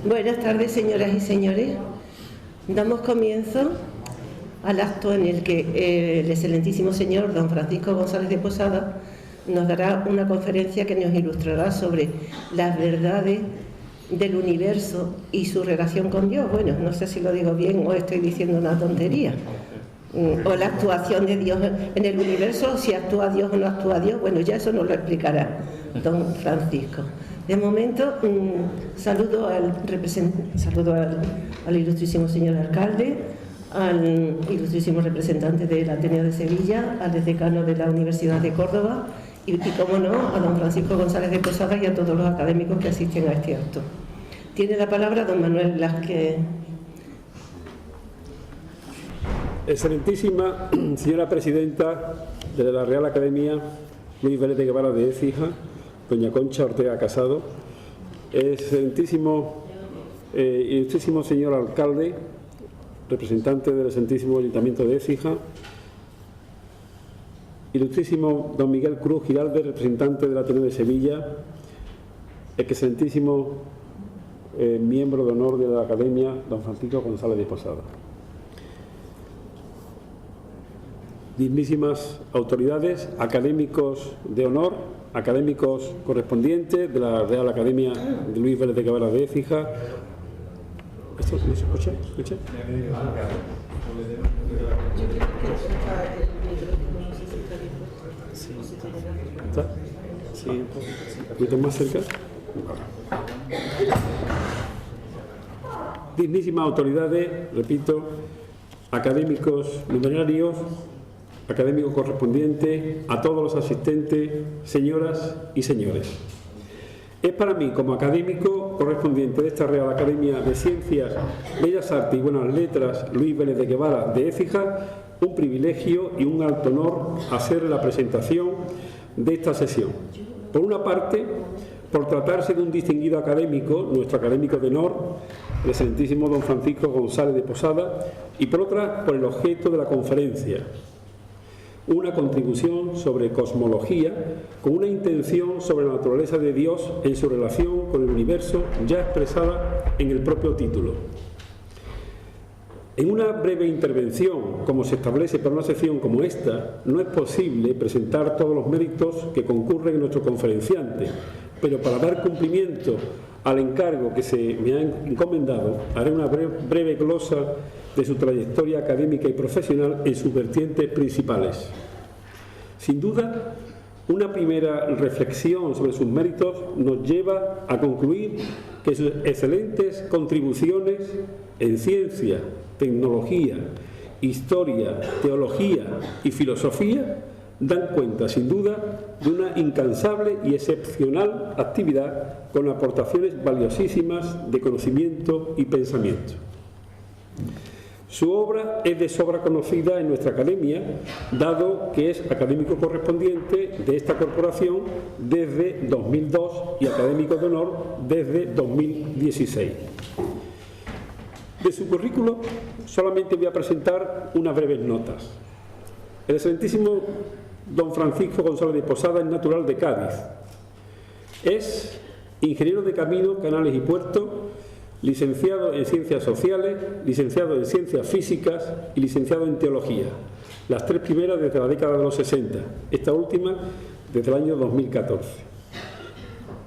Buenas tardes, señoras y señores. Damos comienzo al acto en el que el excelentísimo señor don Francisco González de Posada nos dará una conferencia que nos ilustrará sobre las verdades del universo y su relación con Dios. Bueno, no sé si lo digo bien o estoy diciendo una tontería. O la actuación de Dios en el universo, si actúa Dios o no actúa Dios. Bueno, ya eso nos lo explicará don Francisco. De momento, saludo al ilustrísimo señor alcalde, al ilustrísimo representante del Ateneo de Sevilla, al decano de la Universidad de Córdoba y como no, a don Francisco González de Posada y a todos los académicos que asisten a este acto. Tiene la palabra don Manuel Blasquez. Excelentísima señora presidenta de la Real Academia Luis Vélez de Guevara de Écija, doña Concha Ortega Casado, ilustrísimo señor alcalde, representante del excelentísimo Ayuntamiento de Écija, ilustrísimo don Miguel Cruz Giralde, representante del Ateneo de Sevilla, excelentísimo miembro de honor de la Academia, don Francisco González de Posada. Dignísimas autoridades, académicos de honor, académicos correspondientes de la Real Academia de Luis Vélez de Guevara de Écija. ¿Esto se escucha? ¿Escucha? ¿Está? Sí, un poquito más cerca. Dignísimas autoridades, repito, académicos numerarios, académicos correspondientes, a todos los asistentes, señoras y señores. Es para mí, como académico correspondiente de esta Real Academia de Ciencias, Bellas Artes y Buenas Letras Luis Vélez de Guevara de Écija, un privilegio y un alto honor hacer la presentación de esta sesión. Por una parte, por tratarse de un distinguido académico, nuestro académico de honor, el excelentísimo don Francisco González de Posada, y por otra, por el objeto de la conferencia, una contribución sobre cosmología con una intención sobre la naturaleza de Dios en su relación con el universo ya expresada en el propio título. En una breve intervención, como se establece para una sección como esta, no es posible presentar todos los méritos que concurren en nuestro conferenciante, pero para dar cumplimiento al encargo que se me ha encomendado, haré una breve glosa de su trayectoria académica y profesional en sus vertientes principales. Sin duda, una primera reflexión sobre sus méritos nos lleva a concluir que sus excelentes contribuciones en ciencia, tecnología, historia, teología y filosofía dan cuenta, sin duda, de una incansable y excepcional actividad con aportaciones valiosísimas de conocimiento y pensamiento. Su obra es de sobra conocida en nuestra academia, dado que es académico correspondiente de esta corporación desde 2002 y académico de honor desde 2016. De su currículo solamente voy a presentar unas breves notas. El excelentísimo don Francisco González de Posada es natural de Cádiz. Es ingeniero de caminos, canales y puertos, licenciado en Ciencias Sociales, licenciado en Ciencias Físicas y licenciado en Teología. Las tres primeras desde la década de los 60, esta última desde el año 2014.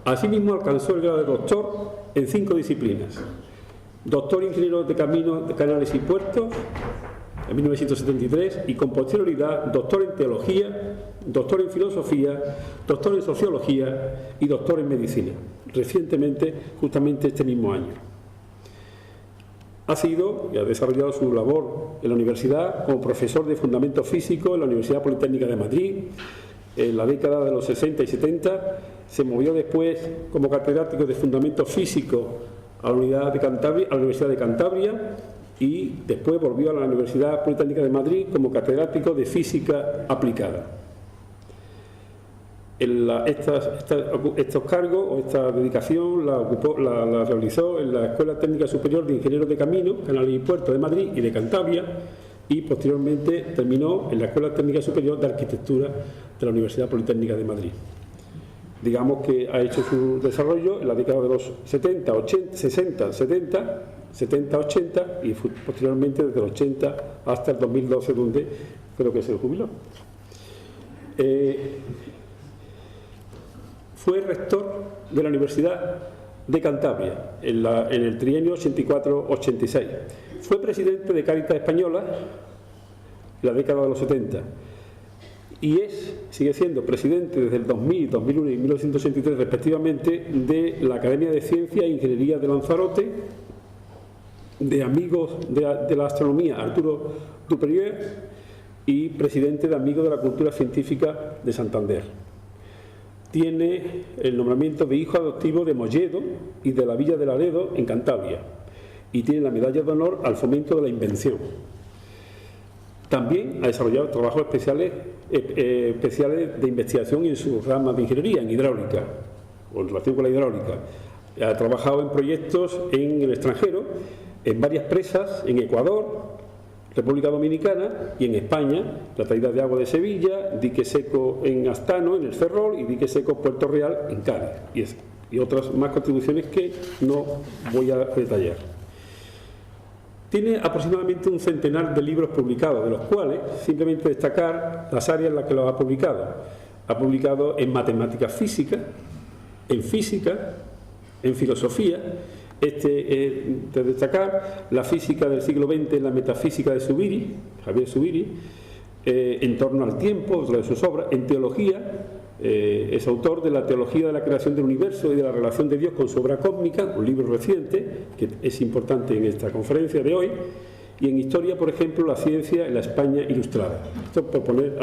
Asimismo alcanzó el grado de doctor en 5 disciplinas. Doctor ingeniero de caminos, de canales y puertos en 1973 y con posterioridad doctor en Teología, doctor en Filosofía, doctor en Sociología y doctor en Medicina, recientemente, justamente este mismo año. Ha sido y ha desarrollado su labor en la universidad como profesor de Fundamentos Físicos en la Universidad Politécnica de Madrid. En la década de los 60 y 70 se movió después como catedrático de Fundamentos Físicos a la Universidad de Cantabria y después volvió a la Universidad Politécnica de Madrid como catedrático de Física Aplicada. Estos cargos o esta dedicación la realizó en la Escuela Técnica Superior de Ingenieros de Caminos, Canales y Puertos de Madrid y de Cantabria, y posteriormente terminó en la Escuela Técnica Superior de Arquitectura de la Universidad Politécnica de Madrid. digamos que ha hecho su desarrollo en la década de los 70, 80, 60, 70, 70, 80 y posteriormente desde el 80 hasta el 2012, donde creo que se jubiló. Fue rector de la Universidad de Cantabria en el trienio 84-86. Fue presidente de Cáritas Española en la década de los 70 y sigue siendo presidente desde el 2000, 2001 y 1983 respectivamente de la Academia de Ciencia e Ingeniería de Lanzarote, de Amigos de la Astronomía Arturo Duperier y presidente de Amigos de la Cultura Científica de Santander. Tiene el nombramiento de hijo adoptivo de Molledo y de la Villa de Laredo en Cantabria y tiene la medalla de honor al fomento de la invención. También ha desarrollado trabajos especiales de investigación en su rama de ingeniería, en hidráulica, o en relación con la hidráulica. Ha trabajado en proyectos en el extranjero, en varias presas, en Ecuador, República Dominicana y en España, la traída de agua de Sevilla, dique seco en Astano, en el Ferrol, y dique seco Puerto Real, en Cádiz, y otras más contribuciones que no voy a detallar. Tiene aproximadamente un centenar de libros publicados, de los cuales simplemente destacar las áreas en las que los ha publicado. Ha publicado en matemáticas físicas, en física, en filosofía. De destacar la física del siglo XX en la metafísica de Zubiri, Javier Zubiri, en torno al tiempo, otra de sus obras, en teología, es autor de la teología de la creación del universo y de la relación de Dios con su obra cósmica, un libro reciente que es importante en esta conferencia de hoy, y en historia, por ejemplo, la ciencia en la España ilustrada. Esto por poner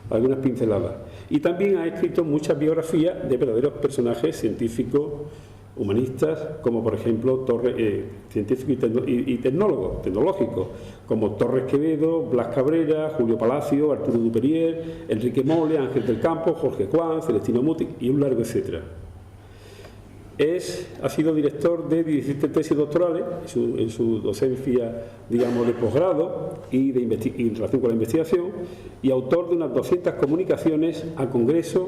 algunas pinceladas. Y también ha escrito muchas biografías de verdaderos personajes científicos, humanistas, como por ejemplo científicos y tecnológicos, como Torres Quevedo, Blas Cabrera, Julio Palacio, Arturo Duperier, Enrique Mole, Ángel del Campo, Jorge Juan, Celestino Muti y un largo etcétera. Ha sido director de 17 tesis doctorales en su docencia, digamos, de posgrado y en relación con la investigación, y autor de unas 200 comunicaciones a congresos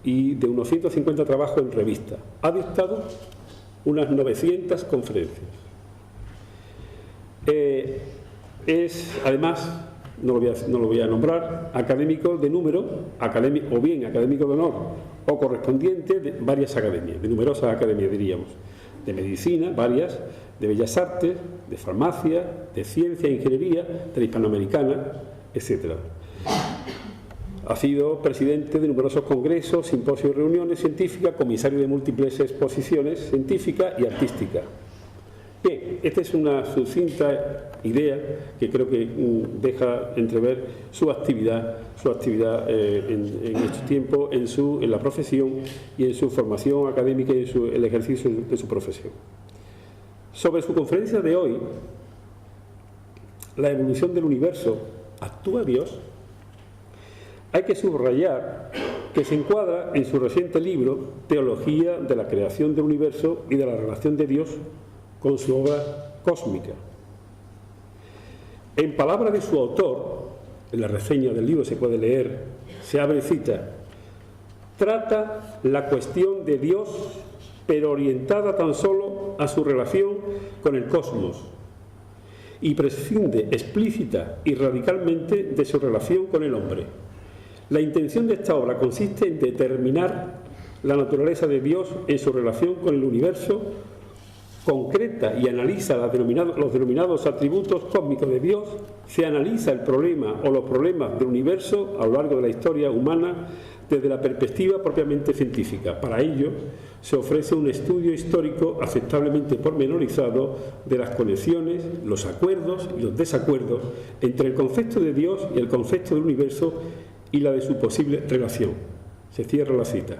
y de unos 150 trabajos en revistas. Ha dictado unas 900 conferencias. Además, no lo voy a nombrar, académico de número, o bien académico de honor o correspondiente de varias academias, de numerosas academias diríamos, de medicina, varias, de bellas artes, de farmacia, de ciencia e ingeniería, de la hispanoamericana, etc. Ha sido presidente de numerosos congresos, simposios y reuniones científicas, comisario de múltiples exposiciones científicas y artísticas. Bien, esta es una sucinta idea que creo que deja entrever su actividad en estos tiempos, en la profesión y en su formación académica y en el ejercicio de su profesión. Sobre su conferencia de hoy, la evolución del universo, ¿actúa Dios?, hay que subrayar que se encuadra en su reciente libro Teología de la creación del universo y de la relación de Dios con su obra cósmica. En palabras de su autor, en la reseña del libro se puede leer, se abre cita: trata la cuestión de Dios, pero orientada tan solo a su relación con el cosmos, y prescinde explícita y radicalmente de su relación con el hombre. La intención de esta obra consiste en determinar la naturaleza de Dios en su relación con el universo, concreta y analiza los denominados atributos cósmicos de Dios, se analiza el problema o los problemas del universo a lo largo de la historia humana desde la perspectiva propiamente científica. Para ello, se ofrece un estudio histórico aceptablemente pormenorizado de las conexiones, los acuerdos y los desacuerdos entre el concepto de Dios y el concepto del universo y la de su posible relación. Se cierra la cita.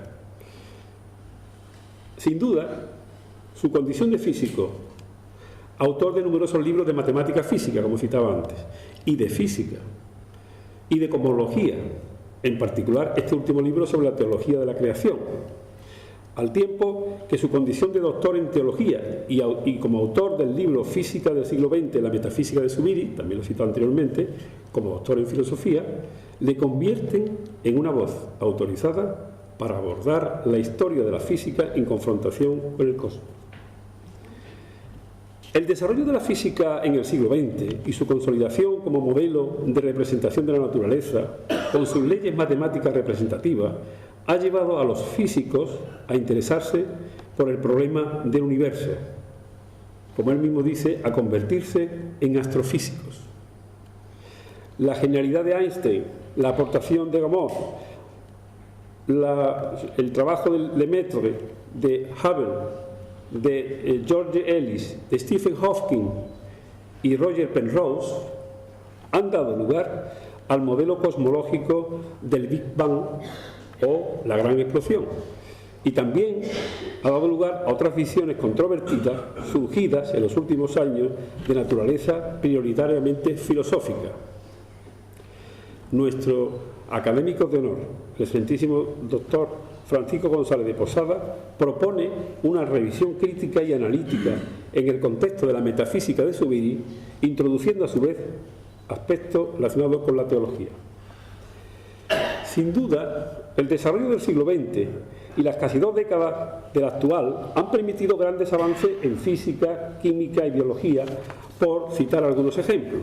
Sin duda, su condición de físico, autor de numerosos libros de matemática física, como citaba antes, y de física, y de cosmología, en particular este último libro sobre la teología de la creación, al tiempo que su condición de doctor en teología y como autor del libro Física del siglo XX, la metafísica de Zubiri, también lo citó anteriormente, como doctor en filosofía, le convierten en una voz autorizada para abordar la historia de la física en confrontación con el cosmos. El desarrollo de la física en el siglo XX y su consolidación como modelo de representación de la naturaleza, con sus leyes matemáticas representativas, ha llevado a los físicos a interesarse por el problema del universo, como él mismo dice, a convertirse en astrofísicos. La genialidad de Einstein, la aportación de Gamow, el trabajo de Lemaitre, de Hubble, de George Ellis, de Stephen Hawking y Roger Penrose han dado lugar al modelo cosmológico del Big Bang o la gran explosión, y también ha dado lugar a otras visiones controvertidas surgidas en los últimos años de naturaleza prioritariamente filosófica. Nuestro académico de honor, el excelentísimo doctor Francisco González de Posada, propone una revisión crítica y analítica en el contexto de la metafísica de Zubiri, introduciendo a su vez aspectos relacionados con la teología. Sin duda, el desarrollo del siglo XX y las casi 2 décadas del actual han permitido grandes avances en física, química y biología, por citar algunos ejemplos,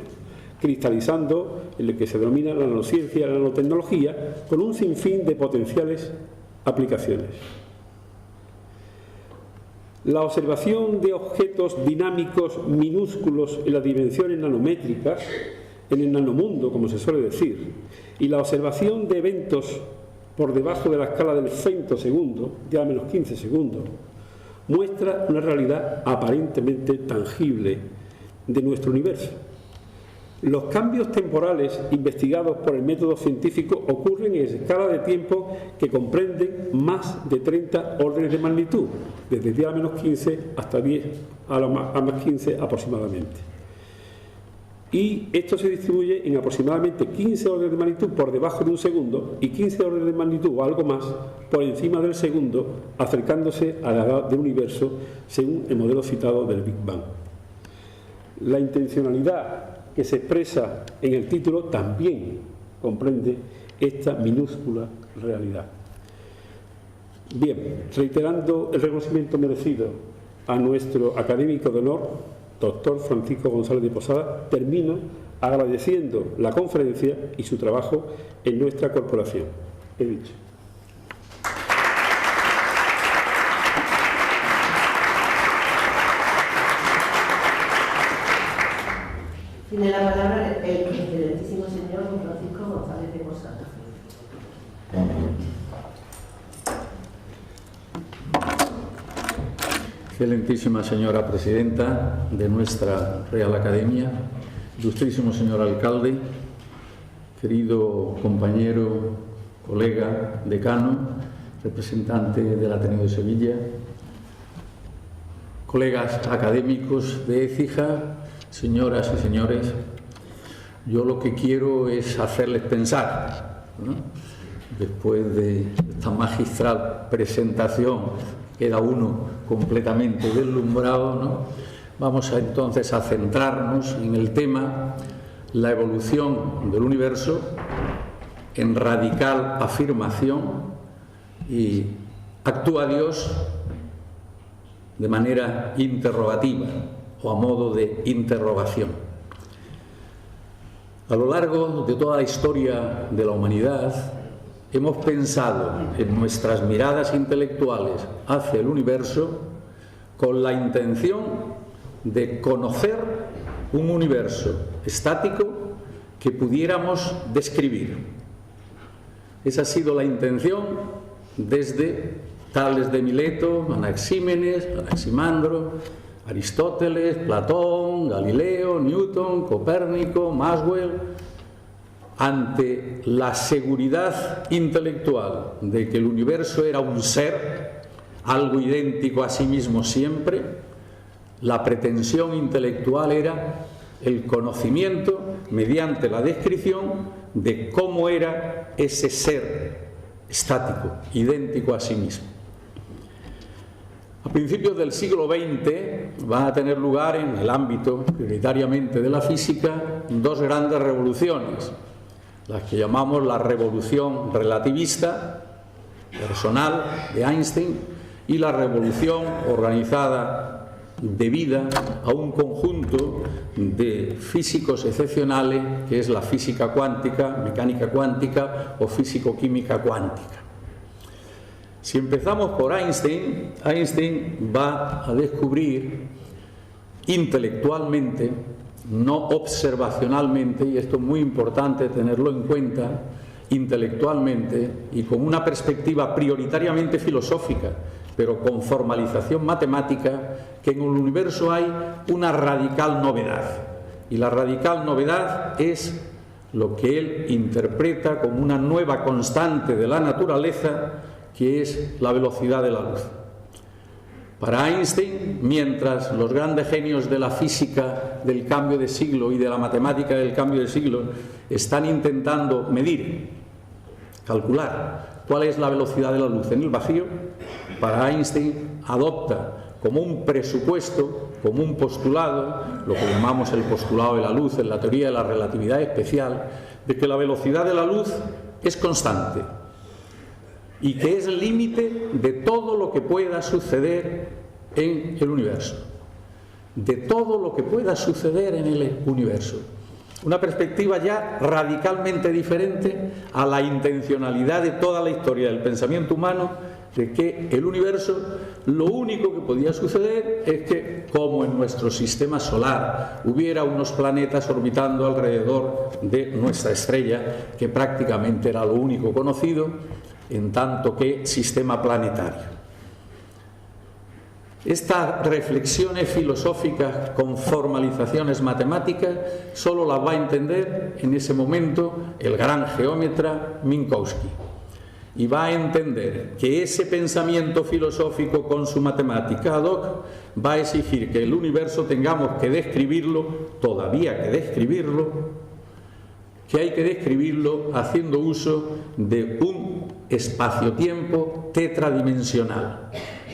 cristalizando en lo que se denomina la nanociencia y la nanotecnología, con un sinfín de potenciales aplicaciones. La observación de objetos dinámicos minúsculos en las dimensiones nanométricas, en el nanomundo, como se suele decir, y la observación de eventos por debajo de la escala del femtosegundo, ya menos 15 segundos, muestra una realidad aparentemente tangible de nuestro universo. Los cambios temporales investigados por el método científico ocurren en escala de tiempo que comprenden más de 30 órdenes de magnitud, desde 10 a menos 15 hasta 10 a más 15 aproximadamente. Y esto se distribuye en aproximadamente 15 órdenes de magnitud por debajo de un segundo y 15 órdenes de magnitud o algo más por encima del segundo, acercándose a la edad del universo según el modelo citado del Big Bang. La intencionalidad que se expresa en el título también comprende esta minúscula realidad. Bien, reiterando el reconocimiento merecido a nuestro académico de honor, doctor Francisco González de Posada, termino agradeciendo la conferencia y su trabajo en nuestra corporación. He dicho. Tiene la palabra el excelentísimo señor Francisco González de Posada. Excelentísima señora presidenta de nuestra Real Academia, ilustrísimo señor alcalde, querido compañero, colega, decano, representante del Ateneo de Sevilla, colegas académicos de Écija, señoras y señores, yo lo que quiero es hacerles pensar, ¿no? Después de esta magistral presentación, queda uno completamente deslumbrado, ¿no? Vamos entonces a centrarnos en el tema la evolución del universo en radical afirmación y actúa Dios de manera interrogativa o a modo de interrogación. A lo largo de toda la historia de la humanidad hemos pensado en nuestras miradas intelectuales hacia el universo con la intención de conocer un universo estático que pudiéramos describir. Esa ha sido la intención desde Tales de Mileto, Anaxímenes, Anaximandro, Aristóteles, Platón, Galileo, Newton, Copérnico, Maxwell, ante la seguridad intelectual de que el universo era un ser, algo idéntico a sí mismo siempre, la pretensión intelectual era el conocimiento mediante la descripción de cómo era ese ser estático, idéntico a sí mismo. A principios del siglo XX van a tener lugar en el ámbito prioritariamente de la física 2 grandes revoluciones, las que llamamos la revolución relativista personal de Einstein y la revolución organizada debida a un conjunto de físicos excepcionales que es la física cuántica, mecánica cuántica o físico-química cuántica. Si empezamos por Einstein, Einstein va a descubrir intelectualmente, no observacionalmente, y esto es muy importante tenerlo en cuenta, intelectualmente y con una perspectiva prioritariamente filosófica, pero con formalización matemática, que en el universo hay una radical novedad. Y la radical novedad es lo que él interpreta como una nueva constante de la naturaleza, que es la velocidad de la luz. Para Einstein, mientras los grandes genios de la física del cambio de siglo y de la matemática del cambio de siglo están intentando medir, calcular cuál es la velocidad de la luz en el vacío, para Einstein adopta como un presupuesto, como un postulado, lo que llamamos el postulado de la luz en la teoría de la relatividad especial, de que la velocidad de la luz es constante y que es el límite de todo lo que pueda suceder en el universo. De todo lo que pueda suceder en el universo. Una perspectiva ya radicalmente diferente a la intencionalidad de toda la historia del pensamiento humano, de que el universo, lo único que podía suceder es que, como en nuestro sistema solar, hubiera unos planetas orbitando alrededor de nuestra estrella, que prácticamente era lo único conocido, en tanto que sistema planetario. Estas reflexiones filosóficas con formalizaciones matemáticas solo las va a entender en ese momento el gran geómetra Minkowski. Y va a entender que ese pensamiento filosófico con su matemática ad hoc va a exigir que el universo tengamos que describirlo, todavía que describirlo, que hay que describirlo haciendo uso de un espacio-tiempo tetradimensional,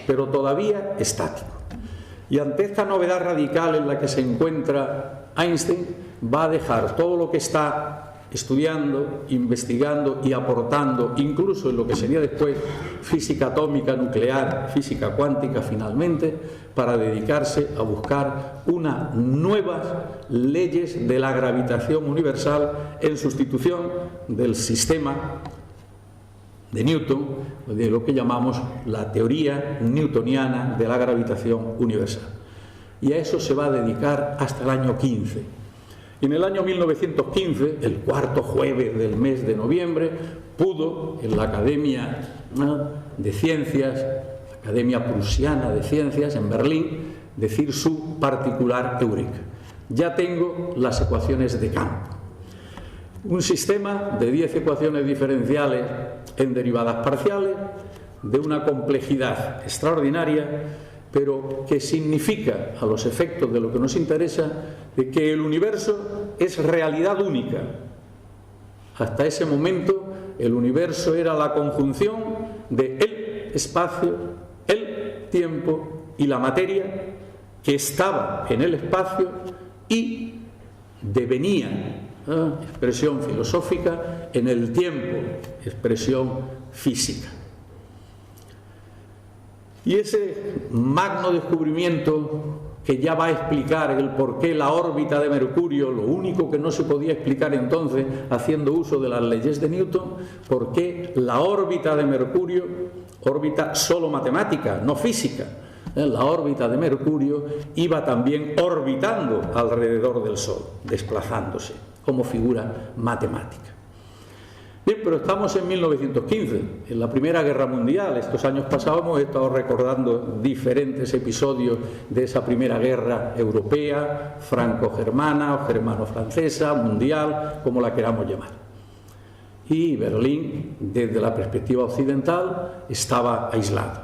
pero todavía estático. Y ante esta novedad radical en la que se encuentra Einstein, va a dejar todo lo que está estudiando, investigando y aportando, incluso en lo que sería después física atómica, nuclear, física cuántica finalmente, para dedicarse a buscar unas nuevas leyes de la gravitación universal en sustitución del sistema de Newton, de lo que llamamos la teoría newtoniana de la gravitación universal. Y a eso se va a dedicar hasta el año 15. Y en el año 1915, el cuarto jueves del mes de noviembre, pudo en la Academia de Ciencias, la Academia Prusiana de Ciencias en Berlín, decir su particular eureka. Ya tengo las ecuaciones de campo. Un sistema de 10 ecuaciones diferenciales en derivadas parciales, de una complejidad extraordinaria, pero que significa, a los efectos de lo que nos interesa, de que el universo es realidad única. Hasta ese momento, el universo era la conjunción de el espacio, el tiempo y la materia que estaba en el espacio y devenía, expresión filosófica, en el tiempo, expresión física. Y ese magno descubrimiento que ya va a explicar el por qué la órbita de Mercurio, lo único que no se podía explicar entonces haciendo uso de las leyes de Newton, por qué la órbita de Mercurio, órbita solo matemática, no física, la órbita de Mercurio iba también orbitando alrededor del Sol, desplazándose como figura matemática. Bien, pero estamos en 1915, en la Primera Guerra Mundial. Estos años pasados hemos estado recordando diferentes episodios de esa Primera Guerra europea, franco-germana o germano-francesa, mundial, como la queramos llamar. Y Berlín, desde la perspectiva occidental, estaba aislado.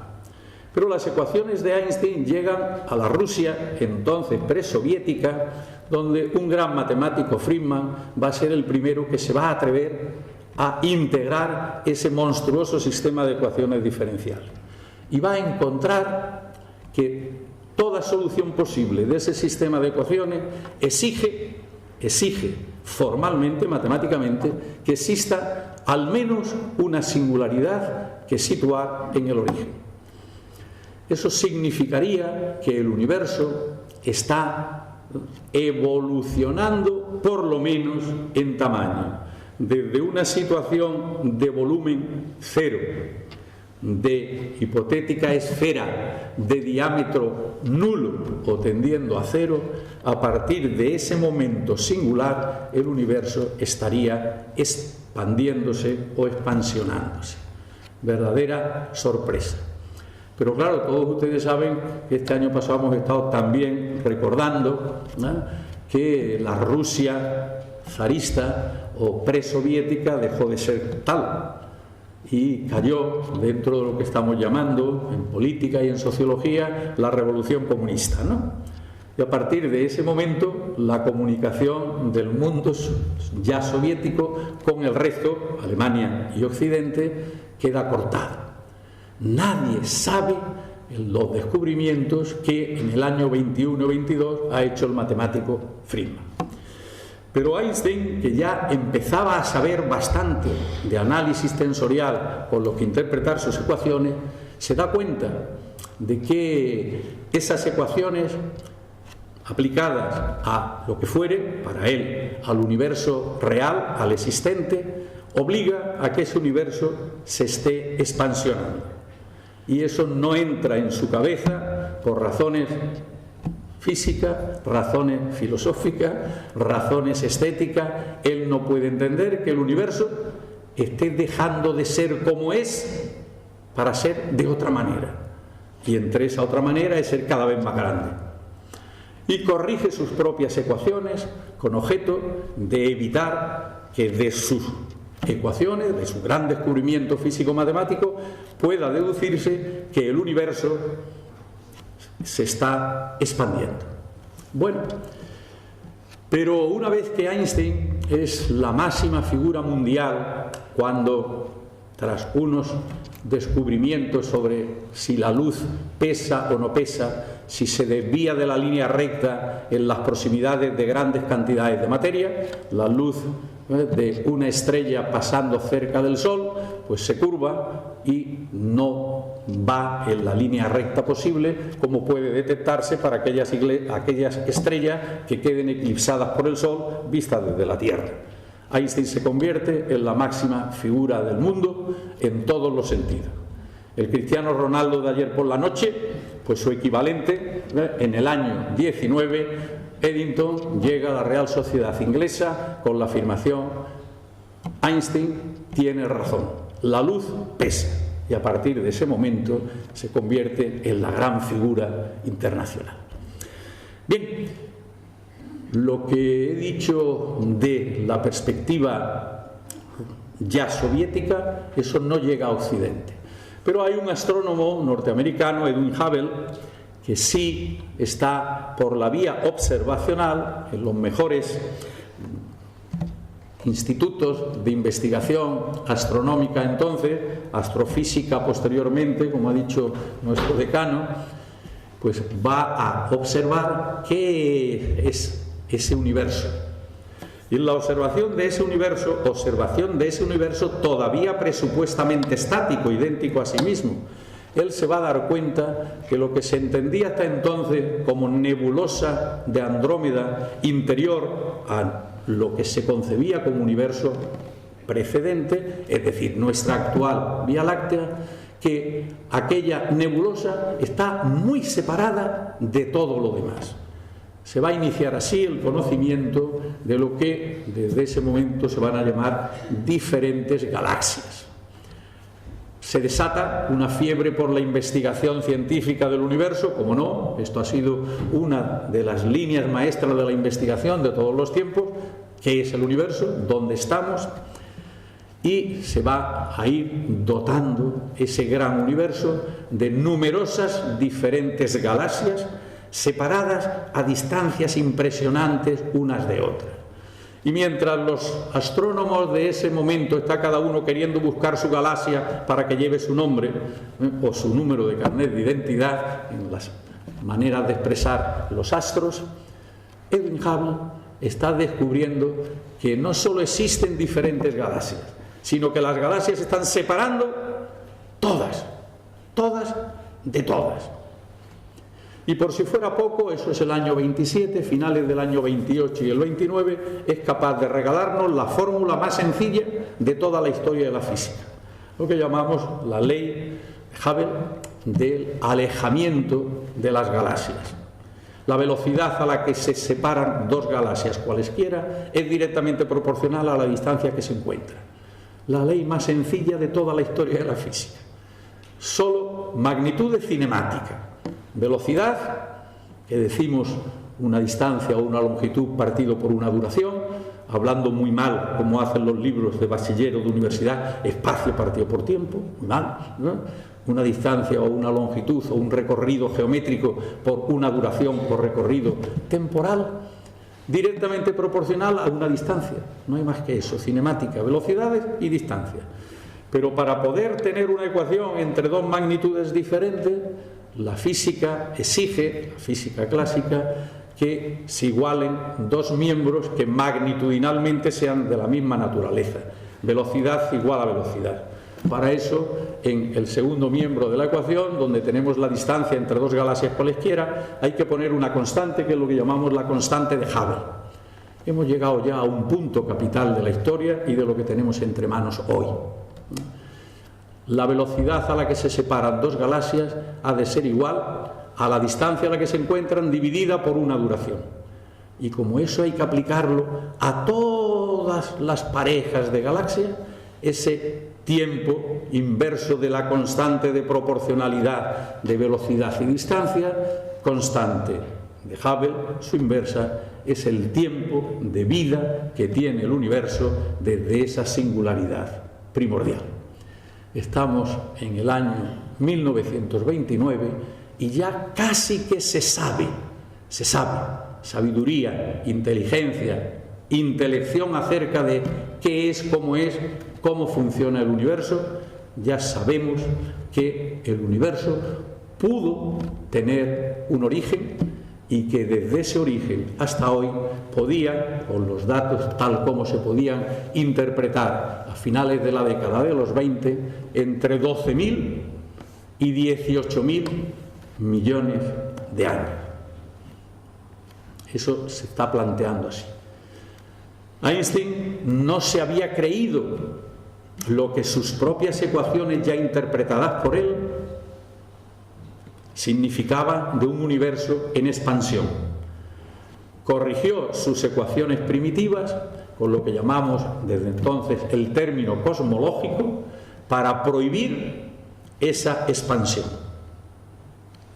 Pero las ecuaciones de Einstein llegan a la Rusia, entonces presoviética, donde un gran matemático, Friedman, va a ser el primero que se va a atrever a integrar ese monstruoso sistema de ecuaciones diferenciales. Y va a encontrar que toda solución posible de ese sistema de ecuaciones exige formalmente, matemáticamente, que exista al menos una singularidad que situar en el origen. Eso significaría que el universo está evolucionando, por lo menos en tamaño, desde una situación de volumen cero, de hipotética esfera de diámetro nulo o tendiendo a cero. A partir de ese momento singular, el universo estaría expandiéndose o expansionándose. Verdadera sorpresa. Pero claro, todos ustedes saben que este año pasado hemos estado también recordando, ¿no?, que la Rusia zarista o presoviética dejó de ser tal y cayó dentro de lo que estamos llamando en política y en sociología la revolución comunista, ¿no? Y a partir de ese momento la comunicación del mundo ya soviético con el resto, Alemania y Occidente, queda cortada. Nadie sabe los descubrimientos que en el año 21-22 ha hecho el matemático Friedman. Pero Einstein, que ya empezaba a saber bastante de análisis tensorial con lo que interpretar sus ecuaciones, se da cuenta de que esas ecuaciones aplicadas a lo que fuere, para él, al universo real, al existente, obliga a que ese universo se esté expansionando. Y eso no entra en su cabeza por razones físicas, razones filosóficas, razones estéticas. Él no puede entender que el universo esté dejando de ser como es para ser de otra manera. Y entre esa otra manera es ser cada vez más grande. Y corrige sus propias ecuaciones con objeto de evitar que de sus ecuaciones, de su gran descubrimiento físico-matemático, pueda deducirse que el universo se está expandiendo. Bueno, pero una vez que Einstein es la máxima figura mundial, cuando tras unos descubrimientos sobre si la luz pesa o no pesa, si se desvía de la línea recta en las proximidades de grandes cantidades de materia, la luz de una estrella pasando cerca del Sol, pues se curva y no va en la línea recta posible, como puede detectarse para aquellas estrellas que queden eclipsadas por el Sol vistas desde la Tierra. Einstein se convierte en la máxima figura del mundo en todos los sentidos. El Cristiano Ronaldo de ayer por la noche, pues su equivalente, en el año 19, Eddington llega a la Real Sociedad Inglesa con la afirmación: Einstein tiene razón, la luz pesa. Y a partir de ese momento se convierte en la gran figura internacional. Bien, lo que he dicho de la perspectiva ya soviética, eso no llega a Occidente. Pero hay un astrónomo norteamericano, Edwin Hubble, que sí está por la vía observacional en los mejores institutos de investigación astronómica entonces, astrofísica posteriormente, como ha dicho nuestro decano, pues va a observar qué es ese universo. Y en la observación de ese universo todavía presupuestamente estático, idéntico a sí mismo, él se va a dar cuenta que lo que se entendía hasta entonces como nebulosa de Andrómeda interior a lo que se concebía como universo precedente, es decir, nuestra actual Vía Láctea, que aquella nebulosa está muy separada de todo lo demás. Se va a iniciar así el conocimiento de lo que desde ese momento se van a llamar diferentes galaxias. Se desata una fiebre por la investigación científica del universo, como no, esto ha sido una de las líneas maestras de la investigación de todos los tiempos. ¿Qué es el universo? ¿Dónde estamos? Y se va a ir dotando ese gran universo de numerosas diferentes galaxias separadas a distancias impresionantes unas de otras. Y mientras los astrónomos de ese momento está cada uno queriendo buscar su galaxia para que lleve su nombre o su número de carnet de identidad en las maneras de expresar los astros, Edwin Hubble está descubriendo que no solo existen diferentes galaxias, sino que las galaxias se están separando todas, todas de todas. Y por si fuera poco, eso es el año 27, finales del año 28 y el 29, es capaz de regalarnos la fórmula más sencilla de toda la historia de la física, lo que llamamos la ley de Hubble del alejamiento de las galaxias. La velocidad a la que se separan dos galaxias cualesquiera es directamente proporcional a la distancia que se encuentran. La ley más sencilla de toda la historia de la física. Solo magnitudes cinemáticas. Velocidad, que decimos una distancia o una longitud partido por una duración, hablando muy mal, como hacen los libros de bachiller o de universidad, espacio partido por tiempo, muy mal, ¿no? Una distancia o una longitud o un recorrido geométrico por una duración por recorrido temporal, directamente proporcional a una distancia, no hay más que eso, cinemática, velocidades y distancia. Pero para poder tener una ecuación entre dos magnitudes diferentes, la física exige, la física clásica, que se igualen dos miembros que magnitudinalmente sean de la misma naturaleza. Velocidad igual a velocidad. Para eso, en el segundo miembro de la ecuación, donde tenemos la distancia entre dos galaxias cualesquiera, hay que poner una constante que es lo que llamamos la constante de Hubble. Hemos llegado ya a un punto capital de la historia y de lo que tenemos entre manos hoy. La velocidad a la que se separan dos galaxias ha de ser igual a la distancia a la que se encuentran dividida por una duración. Y como eso hay que aplicarlo a todas las parejas de galaxias, ese tiempo inverso de la constante de proporcionalidad de velocidad y distancia, constante de Hubble, su inversa, es el tiempo de vida que tiene el universo desde esa singularidad primordial. Estamos en el año 1929 y ya casi que se sabe, sabiduría, inteligencia, intelección acerca de qué es, cómo funciona el universo. Ya sabemos que el universo pudo tener un origen y que desde ese origen hasta hoy podía, con los datos tal como se podían interpretar a finales de la década de los 20, entre 12.000 y 18.000 millones de años. Eso se está planteando así. Einstein no se había creído lo que sus propias ecuaciones ya interpretadas por él significaba de un universo en expansión. Corrigió sus ecuaciones primitivas con lo que llamamos desde entonces el término cosmológico para prohibir esa expansión.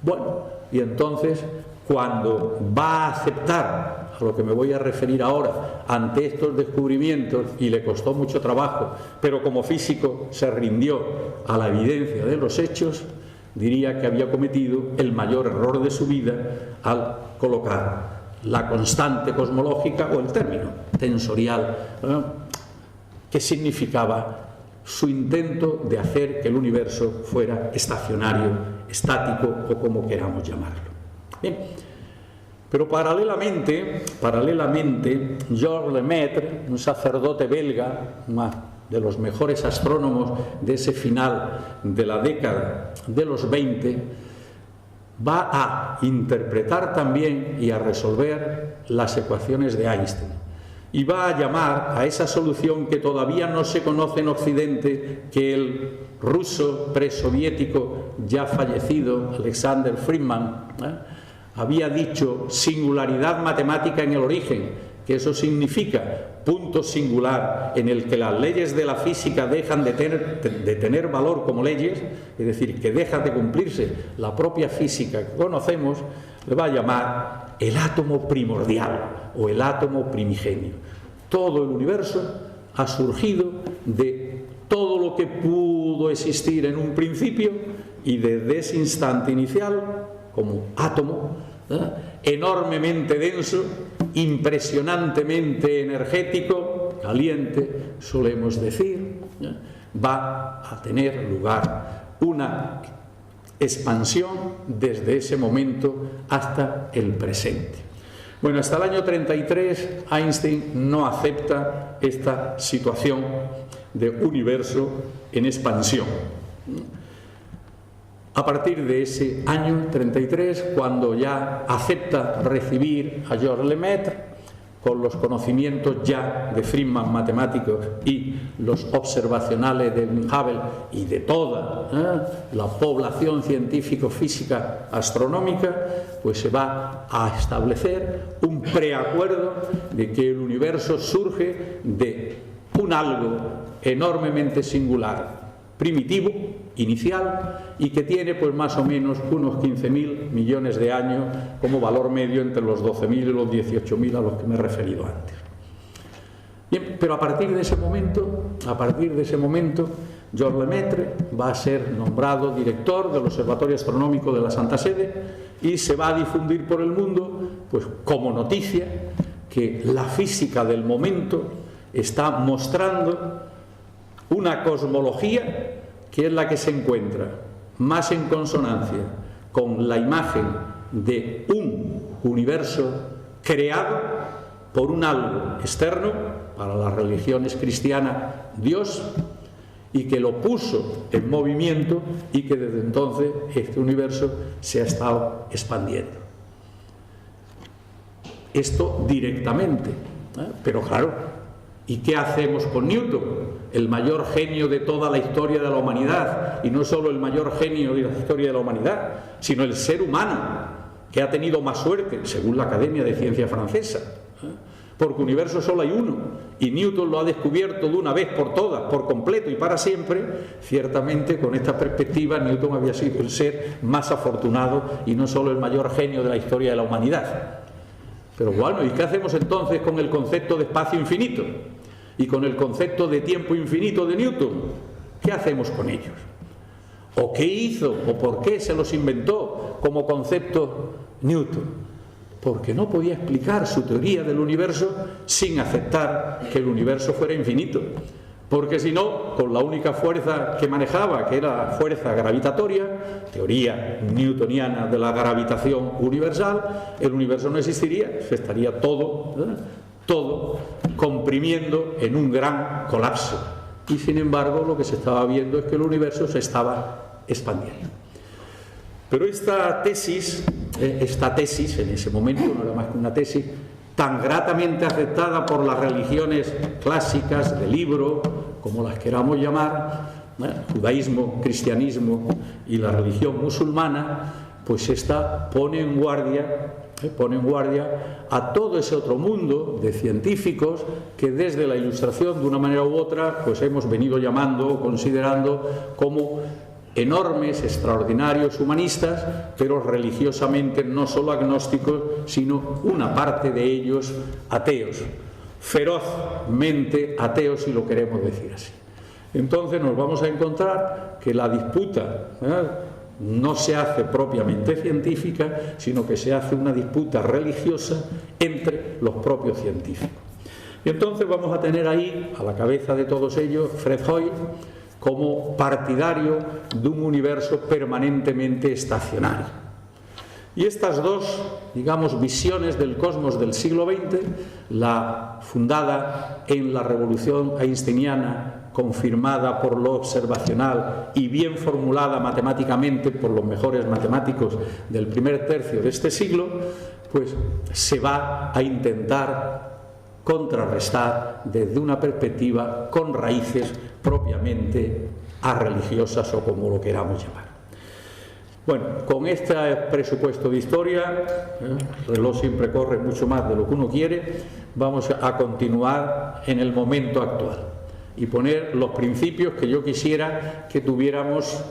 Bueno, y entonces cuando va a aceptar a lo que me voy a referir ahora ante estos descubrimientos, y le costó mucho trabajo, pero como físico se rindió a la evidencia de los hechos, diría que había cometido el mayor error de su vida al colocar la constante cosmológica o el término tensorial, que significaba su intento de hacer que el universo fuera estacionario, estático o como queramos llamarlo. Bien, pero paralelamente, Georges Lemaitre, un sacerdote belga, de los mejores astrónomos de ese final de la década de los 20, va a interpretar también y a resolver las ecuaciones de Einstein. Y va a llamar a esa solución que todavía no se conoce en Occidente, que el ruso presoviético ya fallecido, Alexander Friedman, había dicho singularidad matemática en el origen, que eso significa punto singular en el que las leyes de la física dejan de tener valor como leyes, es decir, que deja de cumplirse la propia física que conocemos. Le va a llamar el átomo primordial o el átomo primigenio. Todo el universo ha surgido de todo lo que pudo existir en un principio, y desde ese instante inicial, como átomo, enormemente denso, impresionantemente energético, caliente, solemos decir, va a tener lugar una expansión desde ese momento hasta el presente. Bueno, hasta el año 33 Einstein no acepta esta situación de universo en expansión. A partir de ese año 33, cuando ya acepta recibir a Georges Lemaitre, con los conocimientos ya de Friedman matemáticos y los observacionales de Hubble y de toda la población científico-física astronómica, pues se va a establecer un preacuerdo de que el universo surge de un algo enormemente singular, primitivo, inicial, y que tiene pues más o menos unos 15.000 millones de años como valor medio entre los 12.000 y los 18.000 a los que me he referido antes. Bien, pero a partir de ese momento, Georges Lemaitre va a ser nombrado director del Observatorio Astronómico de la Santa Sede y se va a difundir por el mundo, pues como noticia, que la física del momento está mostrando una cosmología que es la que se encuentra más en consonancia con la imagen de un universo creado por un algo externo, para las religiones cristianas Dios, y que lo puso en movimiento y que desde entonces este universo se ha estado expandiendo. Esto directamente, pero claro, ¿y qué hacemos con Newton? El mayor genio de toda la historia de la humanidad, y no solo el mayor genio de la historia de la humanidad, sino el ser humano que ha tenido más suerte, según la Academia de Ciencia Francesa, porque universo solo hay uno, y Newton lo ha descubierto de una vez por todas, por completo y para siempre. Ciertamente, con esta perspectiva, Newton había sido el ser más afortunado y no solo el mayor genio de la historia de la humanidad. Pero bueno, ¿y qué hacemos entonces con el concepto de espacio infinito? Y con el concepto de tiempo infinito de Newton. ¿Qué hacemos con ellos? ¿O qué hizo? ¿O por qué se los inventó como concepto Newton? Porque no podía explicar su teoría del universo sin aceptar que el universo fuera infinito. Porque si no, con la única fuerza que manejaba, que era la fuerza gravitatoria, teoría newtoniana de la gravitación universal, el universo no existiría, se estaría todo comprimiendo en un gran colapso. Y sin embargo, lo que se estaba viendo es que el universo se estaba expandiendo. Pero esta tesis en ese momento no era más que una tesis tan gratamente aceptada por las religiones clásicas de libro, como las queramos llamar, judaísmo, cristianismo y la religión musulmana, pues esta pone en guardia a todo ese otro mundo de científicos que desde la Ilustración, de una manera u otra, pues hemos venido llamando o considerando como enormes, extraordinarios humanistas, pero religiosamente no solo agnósticos, sino una parte de ellos ateos, ferozmente ateos, si lo queremos decir así. Entonces nos vamos a encontrar que la disputa no se hace propiamente científica, sino que se hace una disputa religiosa entre los propios científicos. Y entonces vamos a tener ahí, a la cabeza de todos ellos, Fred Hoyle, como partidario de un universo permanentemente estacionario. Y estas dos, digamos, visiones del cosmos del siglo XX, la fundada en la revolución einsteiniana, confirmada por lo observacional y bien formulada matemáticamente por los mejores matemáticos del primer tercio de este siglo, pues se va a intentar contrarrestar desde una perspectiva con raíces propiamente arreligiosas o como lo queramos llamar. Bueno, con este presupuesto de historia, el reloj siempre corre mucho más de lo que uno quiere, vamos a continuar en el momento actual y poner los principios que yo quisiera que tuviéramos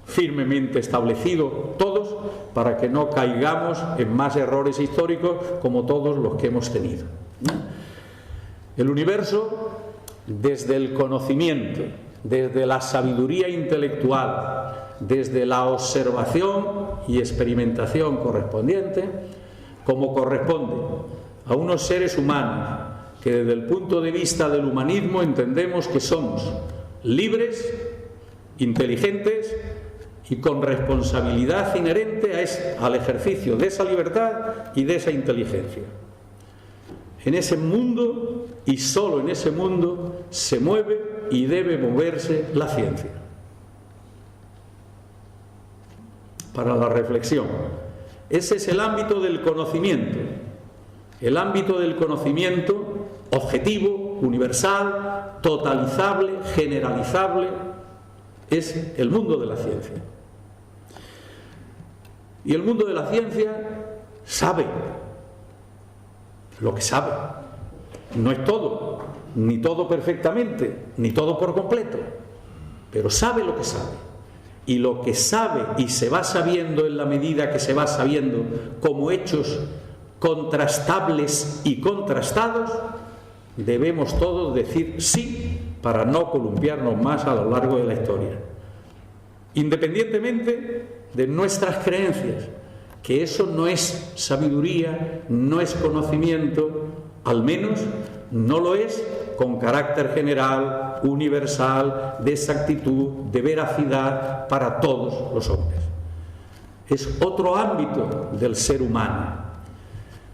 firmemente establecidos todos, para que no caigamos en más errores históricos como todos los que hemos tenido. El universo, desde el conocimiento, desde la sabiduría intelectual, desde la observación y experimentación correspondiente, como corresponde a unos seres humanos que desde el punto de vista del humanismo entendemos que somos libres, inteligentes y con responsabilidad inherente al ejercicio de esa libertad y de esa inteligencia. En ese mundo, y solo en ese mundo, se mueve y debe moverse la ciencia. para la reflexión. Ese es el ámbito del conocimiento. El ámbito del conocimiento objetivo, universal, totalizable, generalizable, es el mundo de la ciencia. Y el mundo de la ciencia sabe lo que sabe. No es todo, ni todo perfectamente, ni todo por completo, pero sabe lo que sabe. Y lo que sabe y se va sabiendo en la medida que se va sabiendo como hechos contrastables y contrastados, debemos todos decir sí para no columpiarnos más a lo largo de la historia. Independientemente de nuestras creencias, que eso no es sabiduría, no es conocimiento, al menos no lo es con carácter general, universal, de exactitud, de veracidad para todos los hombres. Es otro ámbito del ser humano.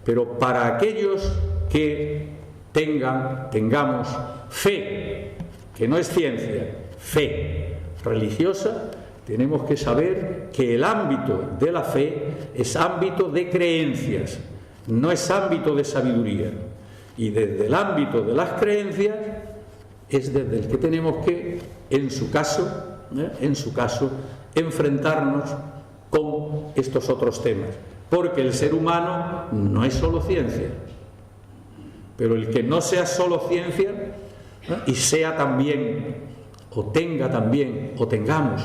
Pero para aquellos que tengamos fe, que no es ciencia, fe religiosa, tenemos que saber que el ámbito de la fe es ámbito de creencias, no es ámbito de sabiduría. Y desde el ámbito de las creencias es desde el que tenemos que, en su caso, enfrentarnos con estos otros temas. Porque el ser humano no es solo ciencia. Pero el que no sea solo ciencia y sea también, o tenga también, o tengamos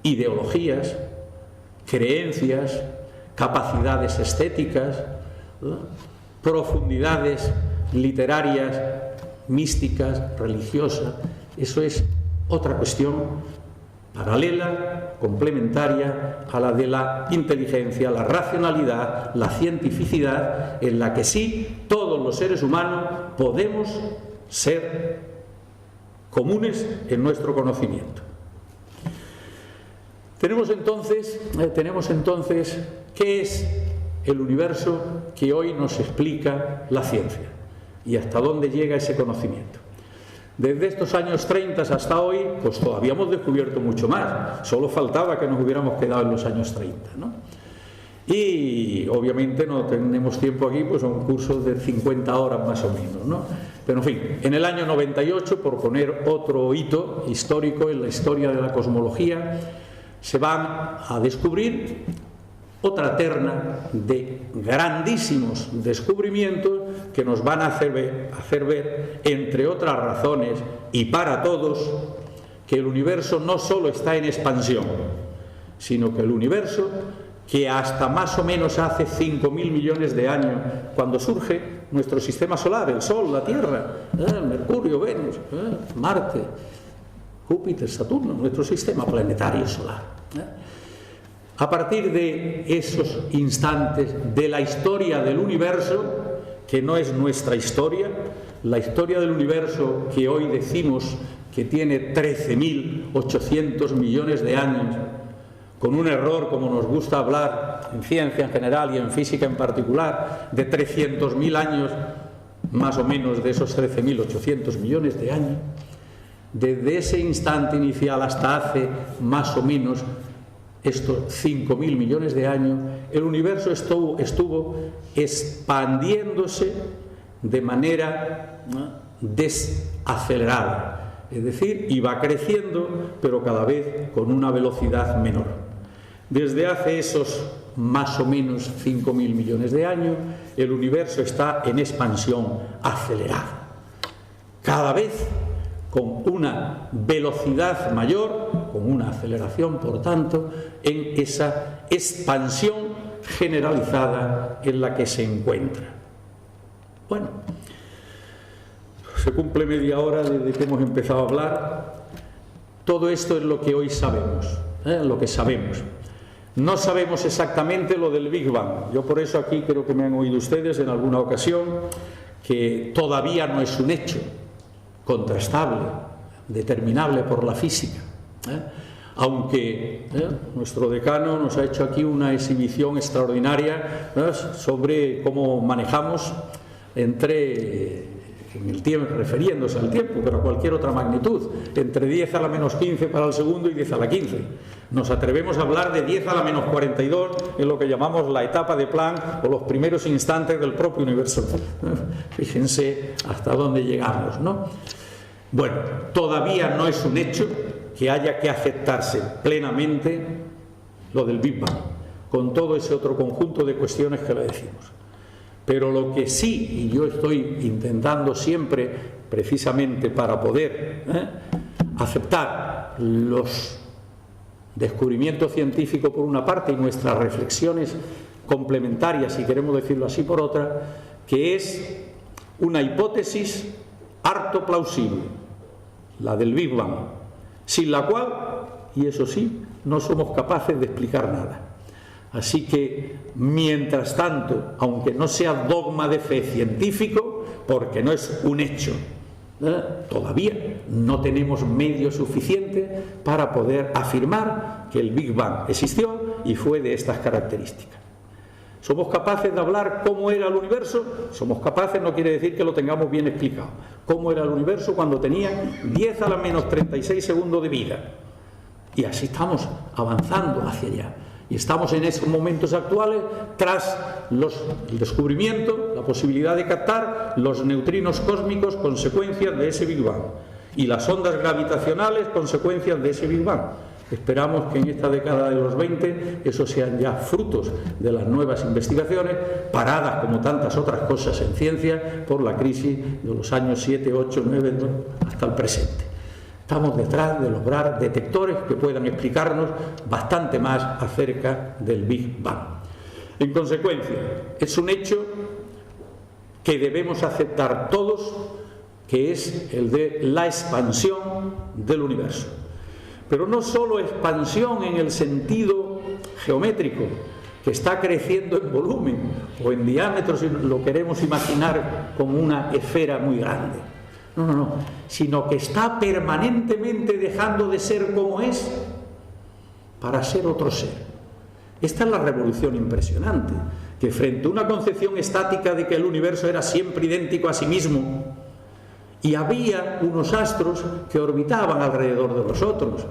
ideologías, creencias, capacidades estéticas, profundidades literarias, místicas, religiosas, eso es otra cuestión paralela, complementaria a la de la inteligencia, la racionalidad, la cientificidad, en la que sí todos los seres humanos podemos ser comunes en nuestro conocimiento. Tenemos entonces qué es el universo que hoy nos explica la ciencia y hasta dónde llega ese conocimiento. Desde estos años 30 hasta hoy, pues todavía hemos descubierto mucho más. Solo faltaba que nos hubiéramos quedado en los años 30, ¿no? Y obviamente no tenemos tiempo aquí, pues son cursos de 50 horas más o menos, ¿no? Pero en fin, en el año 98, por poner otro hito histórico en la historia de la cosmología, se van a descubrir otra terna de grandísimos descubrimientos que nos van a hacer ver, entre otras razones y para todos, que el universo no solo está en expansión, sino que el universo, que hasta más o menos hace 5.000 millones de años, cuando surge nuestro sistema solar, el Sol, la Tierra, Mercurio, Venus, Marte, Júpiter, Saturno, nuestro sistema planetario solar. A partir de esos instantes de la historia del universo, que no es nuestra historia, la historia del universo que hoy decimos que tiene 13.800 millones de años, con un error, como nos gusta hablar en ciencia en general y en física en particular, de 300.000 años, más o menos de esos 13.800 millones de años, desde ese instante inicial hasta hace más o menos estos 5.000 millones de años, el universo estuvo expandiéndose de manera desacelerada, es decir, iba creciendo, pero cada vez con una velocidad menor. Desde hace esos más o menos 5.000 millones de años, el universo está en expansión acelerada, cada vez con una velocidad mayor, con una aceleración, por tanto, en esa expansión generalizada en la que se encuentra. Bueno, se cumple media hora desde que hemos empezado a hablar. Todo esto es lo que hoy sabemos, lo que sabemos. No sabemos exactamente lo del Big Bang. Yo por eso aquí creo que me han oído ustedes en alguna ocasión que todavía no es un hecho contrastable, determinable por la física, aunque nuestro decano nos ha hecho aquí una exhibición extraordinaria sobre cómo manejamos entre en el tiempo, refiriéndose al tiempo, pero a cualquier otra magnitud, entre 10 a la menos 15 para el segundo y 10 a la 15. Nos atrevemos a hablar de 10 a la menos 42 en lo que llamamos la etapa de Planck o los primeros instantes del propio universo. Fíjense hasta dónde llegamos, ¿no? Bueno, todavía no es un hecho que haya que aceptarse plenamente lo del Big Bang, con todo ese otro conjunto de cuestiones que le decimos. Pero lo que sí, y yo estoy intentando siempre, precisamente para poder aceptar los descubrimientos científicos por una parte y nuestras reflexiones complementarias, si queremos decirlo así, por otra, que es una hipótesis harto plausible, la del Big Bang, sin la cual, y eso sí, no somos capaces de explicar nada. Así que, mientras tanto, aunque no sea dogma de fe científico, porque no es un hecho, todavía no tenemos medios suficientes para poder afirmar que el Big Bang existió y fue de estas características. ¿Somos capaces de hablar cómo era el universo? Somos capaces, no quiere decir que lo tengamos bien explicado. ¿Cómo era el universo cuando tenía 10 a la menos 36 segundos de vida? Y así estamos avanzando hacia allá. Y estamos en esos momentos actuales tras el descubrimiento, la posibilidad de captar los neutrinos cósmicos, consecuencias de ese Big Bang, y las ondas gravitacionales, consecuencias de ese Big Bang. Esperamos que en esta década de los 20 esos sean ya frutos de las nuevas investigaciones, paradas como tantas otras cosas en ciencia por la crisis de los años 7, 8, 9 hasta el presente. Estamos detrás de lograr detectores que puedan explicarnos bastante más acerca del Big Bang. En consecuencia, es un hecho que debemos aceptar todos, que es el de la expansión del universo. Pero no solo expansión en el sentido geométrico, que está creciendo en volumen o en diámetro, si lo queremos imaginar como una esfera muy grande. No, sino que está permanentemente dejando de ser como es para ser otro ser. Esta es la revolución impresionante, que frente a una concepción estática de que el universo era siempre idéntico a sí mismo y había unos astros que orbitaban alrededor de los otros,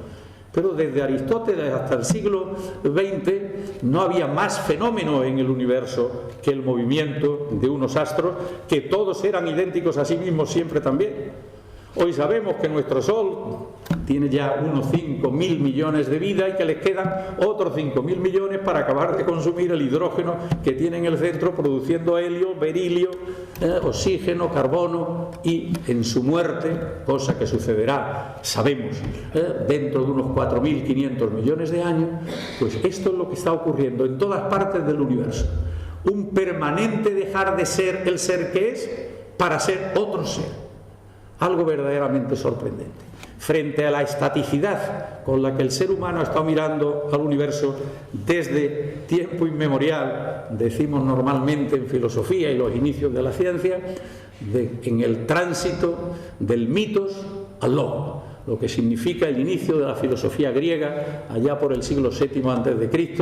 pero desde Aristóteles hasta el siglo XX no había más fenómeno en el universo que el movimiento de unos astros, que todos eran idénticos a sí mismos siempre también. Hoy sabemos que nuestro Sol tiene ya unos 5.000 millones de vida y que les quedan otros 5.000 millones para acabar de consumir el hidrógeno que tiene en el centro, produciendo helio, berilio, oxígeno, carbono, y en su muerte, cosa que sucederá, sabemos, dentro de unos 4.500 millones de años, pues esto es lo que está ocurriendo en todas partes del universo. Un permanente dejar de ser el ser que es para ser otro ser. Algo verdaderamente sorprendente. Frente a la estaticidad con la que el ser humano ha estado mirando al universo desde tiempo inmemorial, decimos normalmente en filosofía y los inicios de la ciencia, en el tránsito del mitos al logos, lo que significa el inicio de la filosofía griega allá por el siglo VII a.C.,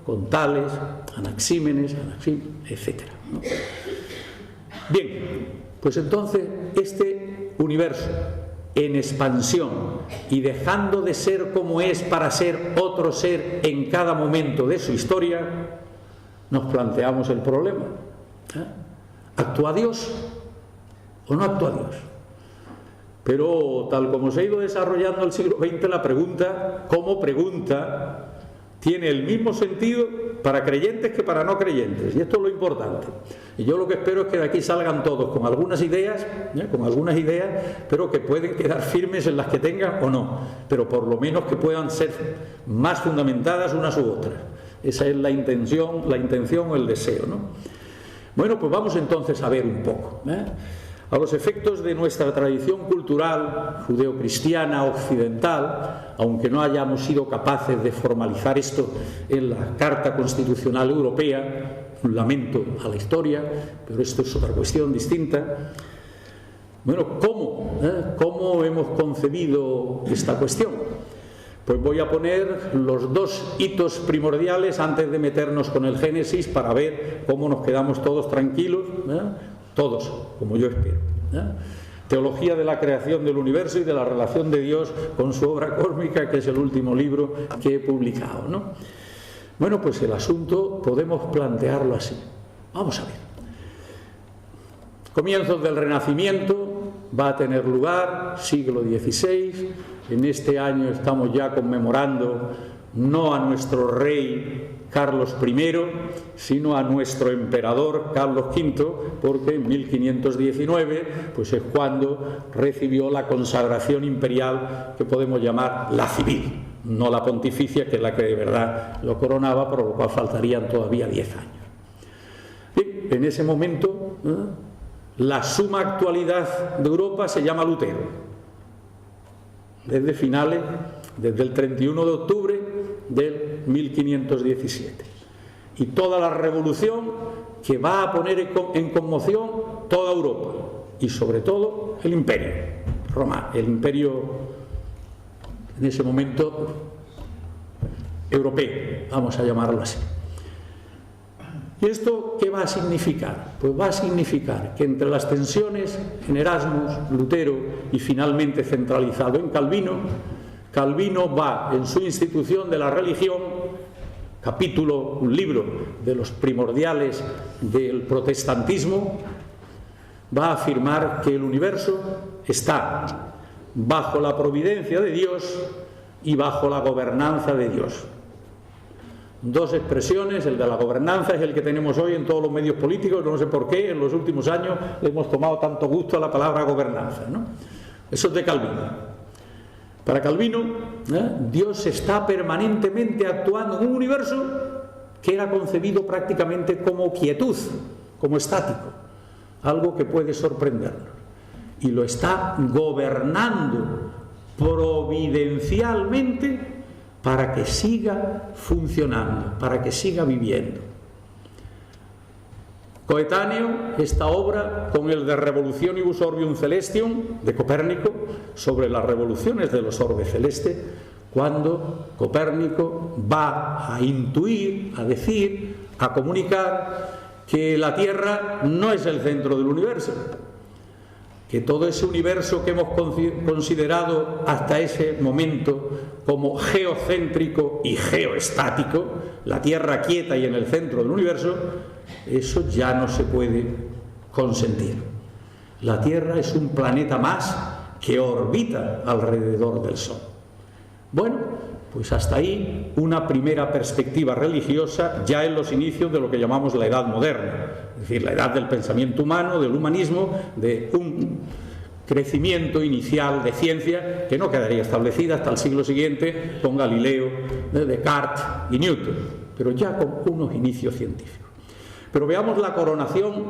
con Tales, Anaxímenes, etc. Bien, pues entonces este universo en expansión y dejando de ser como es para ser otro ser en cada momento de su historia, nos planteamos el problema. ¿Actúa Dios o no actúa Dios? Pero tal como se ha ido desarrollando el siglo XX, la pregunta, como pregunta, tiene el mismo sentido para creyentes que para no creyentes, y esto es lo importante. Y yo lo que espero es que de aquí salgan todos con algunas ideas, pero que pueden quedar firmes en las que tengan o no, pero por lo menos que puedan ser más fundamentadas unas u otras. Esa es la intención o el deseo, ¿no? Bueno, pues vamos entonces a ver un poco, a los efectos de nuestra tradición cultural judeocristiana occidental, aunque no hayamos sido capaces de formalizar esto en la Carta Constitucional Europea, un lamento a la historia, pero esto es otra cuestión distinta. Bueno, ¿cómo hemos concebido esta cuestión? Pues voy a poner los dos hitos primordiales antes de meternos con el Génesis para ver cómo nos quedamos todos tranquilos, todos, como yo espero. Teología de la creación del universo y de la relación de Dios con su obra cósmica, que es el último libro que he publicado, ¿no? Bueno, pues el asunto podemos plantearlo así. Vamos a ver. Comienzos del Renacimiento, va a tener lugar, siglo XVI. En este año estamos ya conmemorando no a nuestro rey Carlos I, sino a nuestro emperador Carlos V, porque en 1519 pues es cuando recibió la consagración imperial que podemos llamar la civil, no la pontificia, que es la que de verdad lo coronaba, por lo cual faltarían todavía 10 años. Bien, en ese momento, la suma actualidad de Europa se llama Lutero. Desde el 31 de octubre del 1517. Y toda la revolución que va a poner en conmoción toda Europa y sobre todo el imperio romano, el imperio en ese momento europeo, vamos a llamarlo así. ¿Y esto qué va a significar? Pues va a significar que entre las tensiones en Erasmus, Lutero y finalmente centralizado en Calvino, Calvino va en su institución de la religión, un libro de los primordiales del protestantismo, va a afirmar que el universo está bajo la providencia de Dios y bajo la gobernanza de Dios. Dos expresiones, el de la gobernanza es el que tenemos hoy en todos los medios políticos, no sé por qué, en los últimos años le hemos tomado tanto gusto a la palabra gobernanza, ¿no? Eso es de Calvino. Para Calvino, Dios está permanentemente actuando en un universo que era concebido prácticamente como quietud, como estático, algo que puede sorprendernos. Y lo está gobernando providencialmente para que siga funcionando, para que siga viviendo. Coetáneo esta obra con el de Revolutionibus Orbium Celestium de Copérnico sobre las revoluciones de los orbes celestes, cuando Copérnico va a intuir, a decir, a comunicar que la Tierra no es el centro del universo, que todo ese universo que hemos considerado hasta ese momento como geocéntrico y geoestático, la Tierra quieta y en el centro del universo, eso ya no se puede consentir. La Tierra es un planeta más que orbita alrededor del Sol. Bueno, pues hasta ahí una primera perspectiva religiosa ya en los inicios de lo que llamamos la Edad Moderna, es decir, la edad del pensamiento humano, del humanismo, de un crecimiento inicial de ciencia que no quedaría establecida hasta el siglo siguiente con Galileo, Descartes y Newton, pero ya con unos inicios científicos. Pero veamos la coronación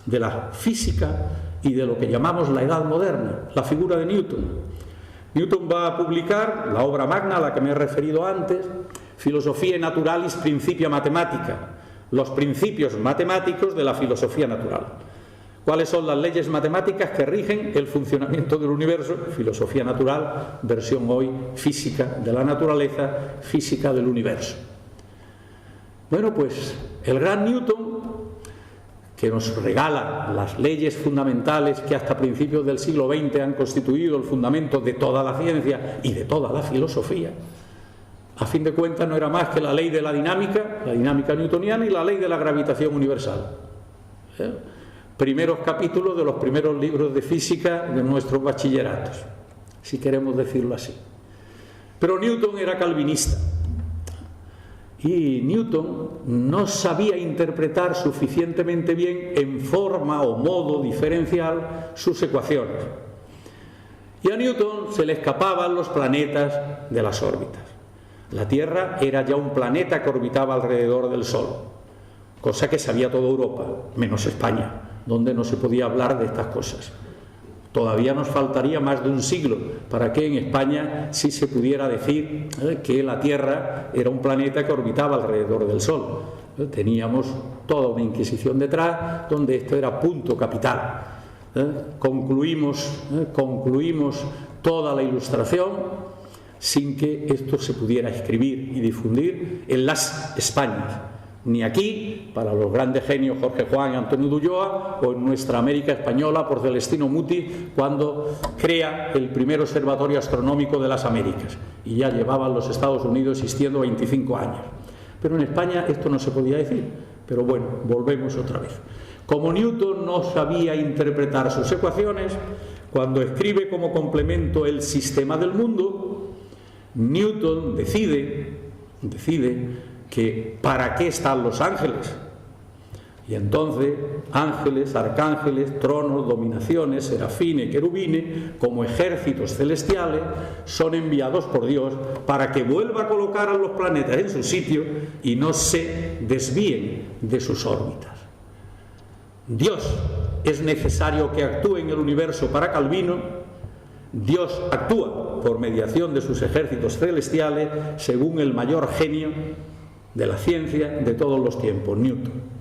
de la física y de lo que llamamos la Edad Moderna, la figura de Newton. Newton va a publicar la obra magna a la que me he referido antes, Philosophiae Naturalis Principia Mathematica, los principios matemáticos de la filosofía natural. ¿Cuáles son las leyes matemáticas que rigen el funcionamiento del universo? Filosofía natural, versión hoy física de la naturaleza, física del universo. Bueno, pues el gran Newton, que nos regala las leyes fundamentales que hasta principios del siglo XX han constituido el fundamento de toda la ciencia y de toda la filosofía, a fin de cuentas no era más que la ley de la dinámica newtoniana y la ley de la gravitación universal. Primeros capítulos de los primeros libros de física de nuestros bachilleratos, si queremos decirlo así. Pero Newton era calvinista. Y Newton no sabía interpretar suficientemente bien en forma o modo diferencial sus ecuaciones. Y a Newton se le escapaban los planetas de las órbitas. La Tierra era ya un planeta que orbitaba alrededor del Sol, cosa que sabía toda Europa, menos España, donde no se podía hablar de estas cosas. Todavía nos faltaría más de un siglo para que en España sí se pudiera decir que la Tierra era un planeta que orbitaba alrededor del Sol. Teníamos toda una Inquisición detrás, donde esto era punto capital. Concluimos toda la Ilustración sin que esto se pudiera escribir y difundir en las Españas, ni aquí, para los grandes genios Jorge Juan y Antonio de Ulloa, o en nuestra América española por Celestino Muti, cuando crea el primer observatorio astronómico de las Américas, y ya llevaban los Estados Unidos existiendo 25 años. Pero en España esto no se podía decir. Pero bueno, volvemos otra vez. Como Newton no sabía interpretar sus ecuaciones, cuando escribe como complemento el sistema del mundo, Newton decide que ¿para qué están los ángeles? Y entonces ángeles, arcángeles, tronos, dominaciones, serafines, querubines, como ejércitos celestiales, son enviados por Dios para que vuelva a colocar a los planetas en su sitio y no se desvíen de sus órbitas. Dios es necesario que actúe en el universo para Calvino. Dios actúa por mediación de sus ejércitos celestiales según el mayor genio de la ciencia de todos los tiempos, Newton.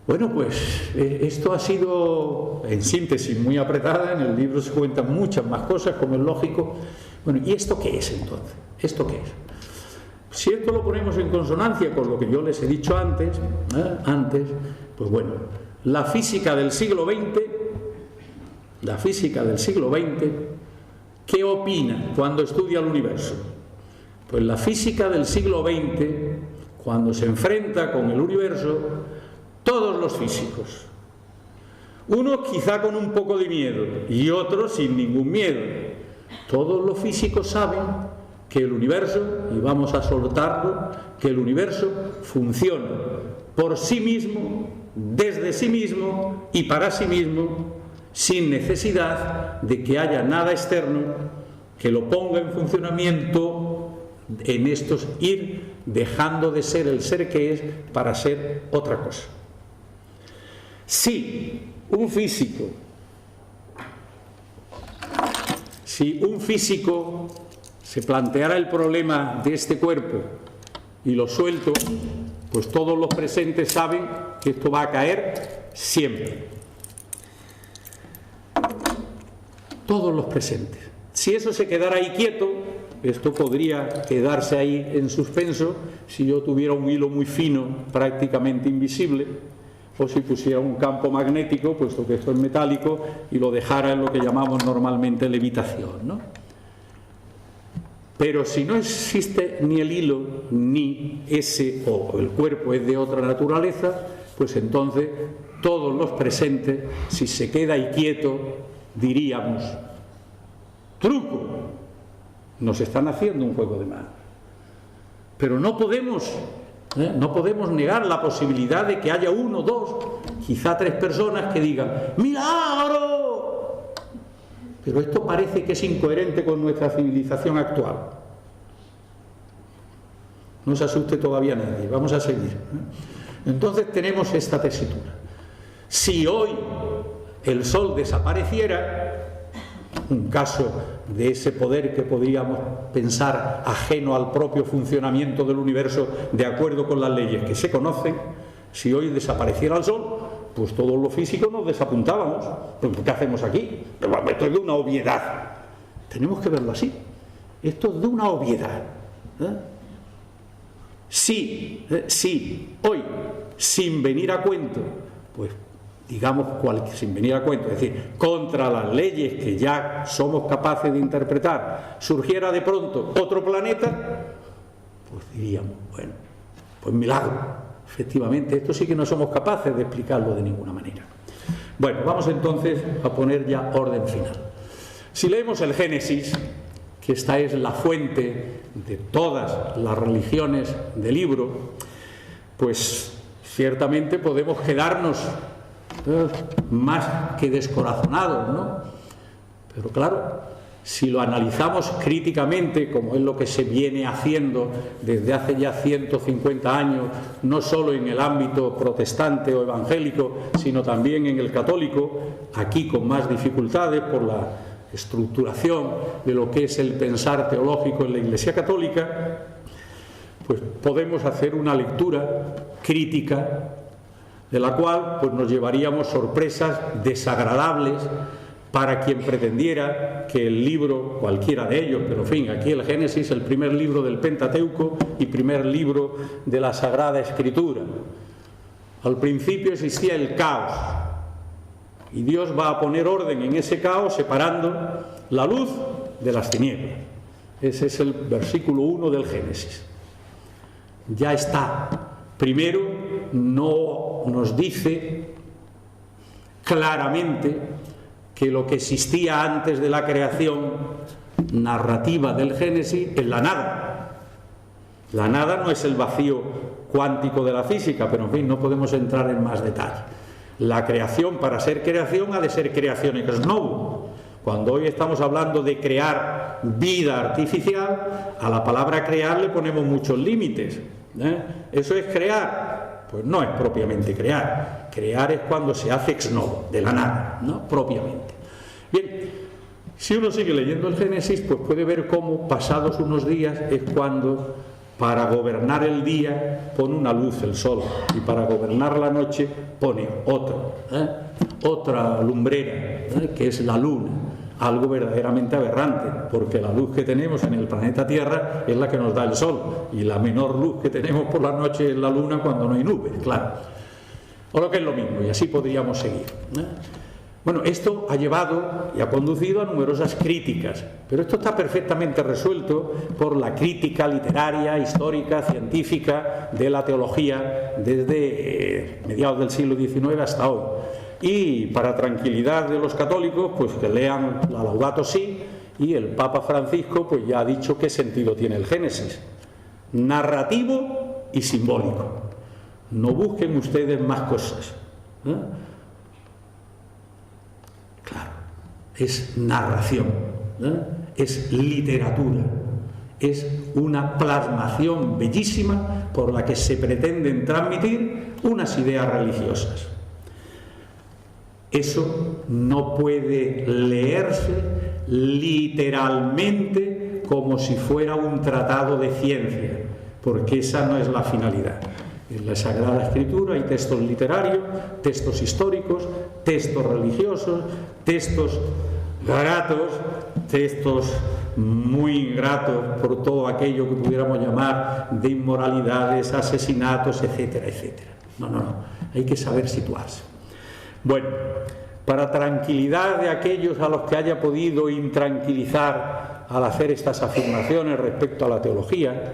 Bueno, pues esto ha sido, en síntesis, muy apretada. En el libro se cuentan muchas más cosas, como es lógico. Bueno, ¿y esto qué es entonces? ¿Esto qué es? Si esto lo ponemos en consonancia con lo que yo les he dicho antes, pues bueno, la física del siglo XX, ¿qué opina cuando estudia el universo? Pues la física del siglo XX, cuando se enfrenta con el universo, todos los físicos, unos quizá con un poco de miedo y otros sin ningún miedo, todos los físicos saben que el universo, y vamos a soltarlo, que el universo funciona por sí mismo, desde sí mismo y para sí mismo, sin necesidad de que haya nada externo que lo ponga en funcionamiento, en estos ir dejando de ser el ser que es para ser otra cosa. Si un físico se planteara el problema de este cuerpo y lo suelto, pues todos los presentes saben que esto va a caer siempre. Todos los presentes. Si eso se quedara ahí quieto, esto podría quedarse ahí en suspenso si yo tuviera un hilo muy fino, prácticamente invisible, o si pusiera un campo magnético, puesto que esto es metálico, y lo dejara en lo que llamamos normalmente levitación, ¿no? Pero si no existe ni el hilo, ni ese, o el cuerpo es de otra naturaleza, pues entonces todos los presentes, si se queda ahí quieto, diríamos: truco, nos están haciendo un juego de manos. Pero no podemos negar la posibilidad de que haya uno, dos, quizá tres personas que digan ¡milagro! Pero esto parece que es incoherente con nuestra civilización actual. No se asuste todavía nadie, vamos a seguir. Entonces tenemos esta tesitura. Si hoy el Sol desapareciera, un caso de ese poder que podríamos pensar ajeno al propio funcionamiento del universo de acuerdo con las leyes que se conocen, si hoy desapareciera el Sol, pues todos los físicos nos desapuntábamos. Pues, ¿qué hacemos aquí? Esto es de una obviedad. Tenemos que verlo así. Esto es de una obviedad. Sí, hoy, sin venir a cuento, pues digamos sin venir a cuento, es decir, contra las leyes que ya somos capaces de interpretar, surgiera de pronto otro planeta, pues diríamos, bueno, pues milagro. Efectivamente, esto sí que no somos capaces de explicarlo de ninguna manera. Bueno, vamos entonces a poner ya orden final. Si leemos el Génesis, que esta es la fuente de todas las religiones del libro, pues ciertamente podemos quedarnos más que descorazonados, ¿no? Pero claro, si lo analizamos críticamente, como es lo que se viene haciendo desde hace ya 150 años, no solo en el ámbito protestante o evangélico, sino también en el católico, aquí con más dificultades por la estructuración de lo que es el pensar teológico en la Iglesia Católica, pues podemos hacer una lectura crítica de la cual pues nos llevaríamos sorpresas desagradables para quien pretendiera que el libro, cualquiera de ellos, pero en fin, aquí el Génesis, el primer libro del Pentateuco y primer libro de la Sagrada Escritura. Al principio existía el caos, y Dios va a poner orden en ese caos separando la luz de las tinieblas. Ese es el versículo 1 del Génesis. Ya está. Primero, no nos dice claramente que lo que existía antes de la creación narrativa del Génesis es la nada. La nada no es el vacío cuántico de la física, pero en fin, no podemos entrar en más detalle. La creación, para ser creación, ha de ser creación ex novo. Cuando hoy estamos hablando de crear vida artificial, a la palabra crear le ponemos muchos límites. ¿Eso es crear? Pues no es propiamente crear. Crear es cuando se hace ex novo, de la nada, ¿no? Propiamente. Bien, si uno sigue leyendo el Génesis, pues puede ver cómo pasados unos días es cuando, para gobernar el día, pone una luz el sol, y para gobernar la noche pone otra lumbrera, que es la luna. Algo verdaderamente aberrante, porque la luz que tenemos en el planeta Tierra es la que nos da el sol, y la menor luz que tenemos por la noche es la luna cuando no hay nubes, claro. O lo que es lo mismo, y así podríamos seguir. Bueno, esto ha llevado y ha conducido a numerosas críticas, pero esto está perfectamente resuelto por la crítica literaria, histórica, científica de la teología desde mediados del siglo XIX hasta hoy. Y para tranquilidad de los católicos, pues que lean la Laudato Si, y el Papa Francisco pues ya ha dicho qué sentido tiene el Génesis: narrativo y simbólico. No busquen ustedes más cosas. Claro, es narración, es literatura, es una plasmación bellísima por la que se pretenden transmitir unas ideas religiosas. Eso no puede leerse literalmente como si fuera un tratado de ciencia, porque esa no es la finalidad. En la Sagrada Escritura hay textos literarios, textos históricos, textos religiosos, textos gratos, textos muy ingratos por todo aquello que pudiéramos llamar de inmoralidades, asesinatos, etcétera, etcétera. No, hay que saber situarse. Bueno, para tranquilidad de aquellos a los que haya podido intranquilizar al hacer estas afirmaciones respecto a la teología,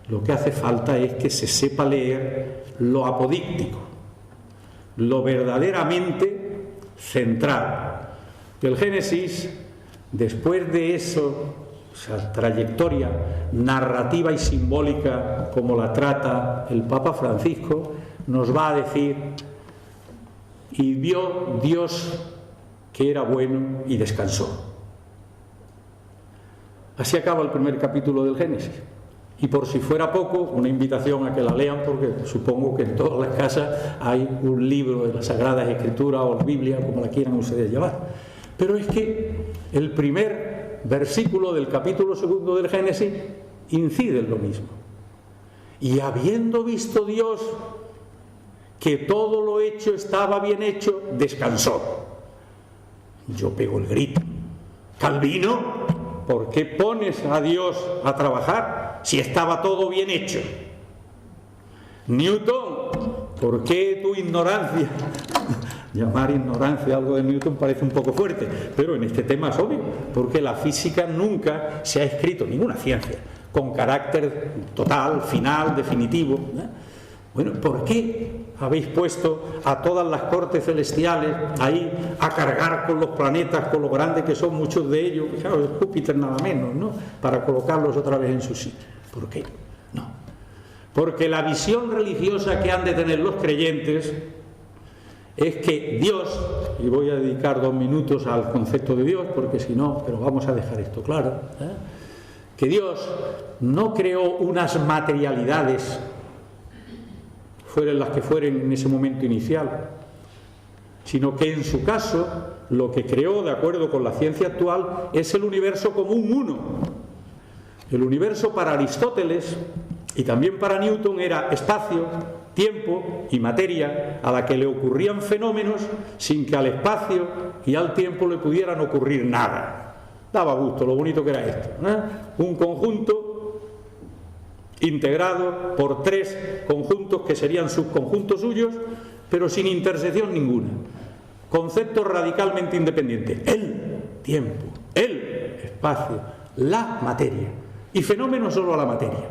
lo que hace falta es que se sepa leer lo apodíctico, lo verdaderamente central. El Génesis, después de eso, esa trayectoria narrativa y simbólica como la trata el Papa Francisco, nos va a decir: y vio Dios que era bueno y descansó. Así acaba el primer capítulo del Génesis. Y por si fuera poco, una invitación a que la lean, porque supongo que en todas las casas hay un libro de la Sagrada Escritura o la Biblia, como la quieran ustedes llamar. Pero es que el primer versículo del capítulo segundo del Génesis incide en lo mismo. Y habiendo visto Dios que todo lo hecho estaba bien hecho, descansó. Yo pego el grito: Calvino, ¿por qué pones a Dios a trabajar si estaba todo bien hecho? Newton, ¿por qué tu ignorancia? Llamar ignorancia algo de Newton parece un poco fuerte, pero en este tema es obvio, porque la física nunca se ha escrito, ninguna ciencia, con carácter total, final, definitivo. Bueno, ¿por qué habéis puesto a todas las cortes celestiales ahí a cargar con los planetas, con lo grandes que son muchos de ellos? Fijaos, Júpiter nada menos, ¿no? Para colocarlos otra vez en su sitio. ¿Por qué? No. Porque la visión religiosa que han de tener los creyentes es que Dios, y voy a dedicar 2 minutos al concepto de Dios, porque si no, pero vamos a dejar esto claro, que Dios no creó unas materialidades, fueran las que fueren en ese momento inicial, sino que en su caso lo que creó, de acuerdo con la ciencia actual, es el universo como un uno. El universo para Aristóteles y también para Newton era espacio, tiempo y materia a la que le ocurrían fenómenos sin que al espacio y al tiempo le pudieran ocurrir nada. Daba gusto, lo bonito que era esto, ¿eh? Un conjunto integrado por 3 conjuntos que serían subconjuntos suyos, pero sin intersección ninguna. Conceptos radicalmente independientes: el tiempo, el espacio, la materia, y fenómenos solo a la materia.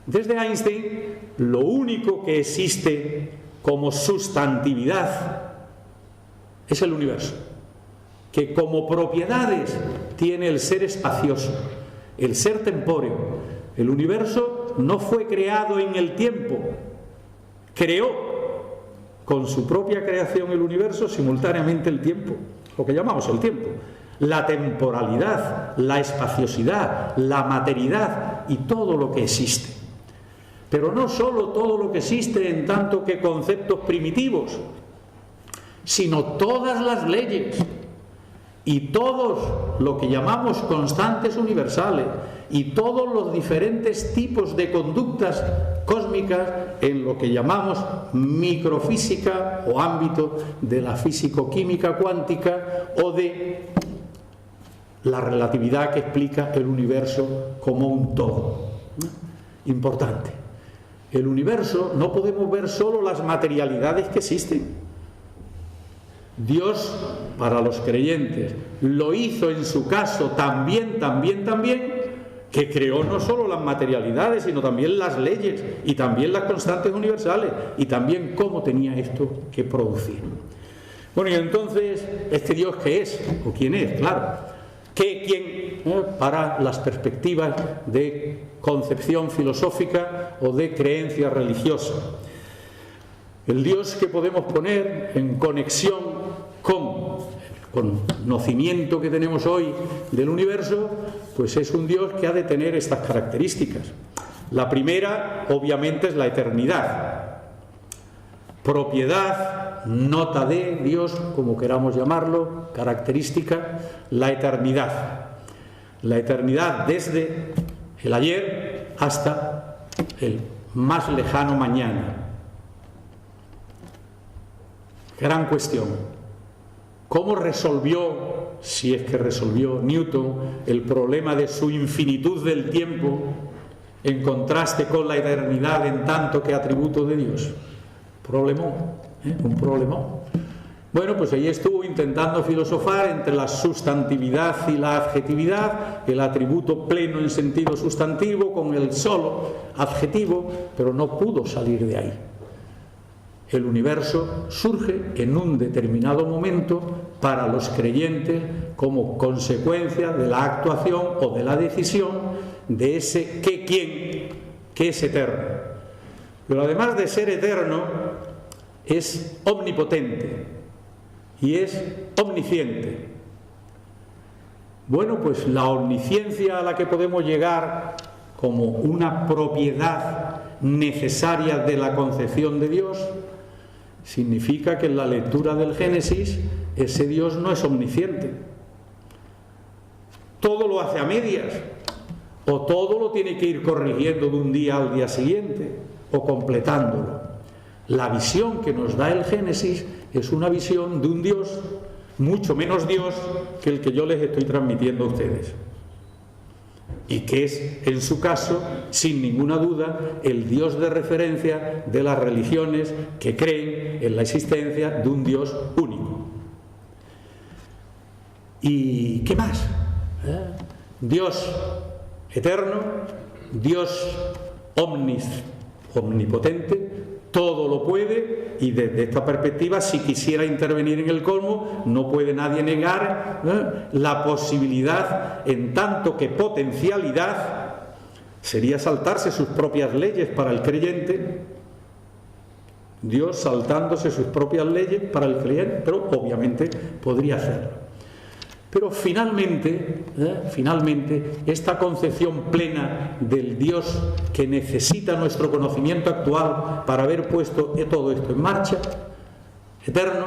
Desde Einstein, lo único que existe como sustantividad es el universo, que como propiedades tiene el ser espacioso, el ser tempóreo. El universo no fue creado en el tiempo, creó con su propia creación el universo simultáneamente el tiempo, lo que llamamos el tiempo, la temporalidad, la espaciosidad, la materidad y todo lo que existe. Pero no solo todo lo que existe en tanto que conceptos primitivos, sino todas las leyes y todos lo que llamamos constantes universales y todos los diferentes tipos de conductas cósmicas en lo que llamamos microfísica o ámbito de la físico-química cuántica o de la relatividad que explica el universo como un todo. Importante. El universo no podemos ver solo las materialidades que existen. Dios, para los creyentes, lo hizo en su caso también, que creó no solo las materialidades, sino también las leyes y también las constantes universales y también cómo tenía esto que producir. Bueno, y entonces, ¿este Dios qué es? ¿O quién es? Claro. ¿Quién? Para las perspectivas de concepción filosófica o de creencia religiosa. El Dios que podemos poner en conexión con el conocimiento que tenemos hoy del universo, pues es un Dios que ha de tener estas características. La primera, obviamente, es la eternidad. Propiedad, nota de Dios, como queramos llamarlo, característica, la eternidad. La eternidad desde el ayer hasta el más lejano mañana. Gran cuestión. ¿Cómo resolvió, si es que resolvió, Newton el problema de su infinitud del tiempo en contraste con la eternidad en tanto que atributo de Dios? Problemón, un problemón. Bueno, pues ahí estuvo intentando filosofar entre la sustantividad y la adjetividad, el atributo pleno en sentido sustantivo con el solo adjetivo, pero no pudo salir de ahí. El universo surge en un determinado momento para los creyentes como consecuencia de la actuación o de la decisión de ese ¿quién? Que es eterno. Pero además de ser eterno, es omnipotente y es omnisciente. Bueno, pues la omnisciencia a la que podemos llegar como una propiedad necesaria de la concepción de Dios significa que en la lectura del Génesis ese Dios no es omnisciente. Todo lo hace a medias, o todo lo tiene que ir corrigiendo de un día al día siguiente, o completándolo. La visión que nos da el Génesis es una visión de un Dios mucho menos Dios que el que yo les estoy transmitiendo a ustedes, y que es, en su caso, sin ninguna duda, el Dios de referencia de las religiones que creen en la existencia de un Dios único. ¿Y qué más? Dios eterno, Dios omnipotente, todo lo puede, y desde esta perspectiva, si quisiera intervenir en el colmo, no puede nadie negar la posibilidad, en tanto que potencialidad, sería saltarse sus propias leyes para el creyente. Dios saltándose sus propias leyes para el creyente, pero obviamente podría hacerlo. Pero finalmente, esta concepción plena del Dios que necesita nuestro conocimiento actual para haber puesto todo esto en marcha, eterno,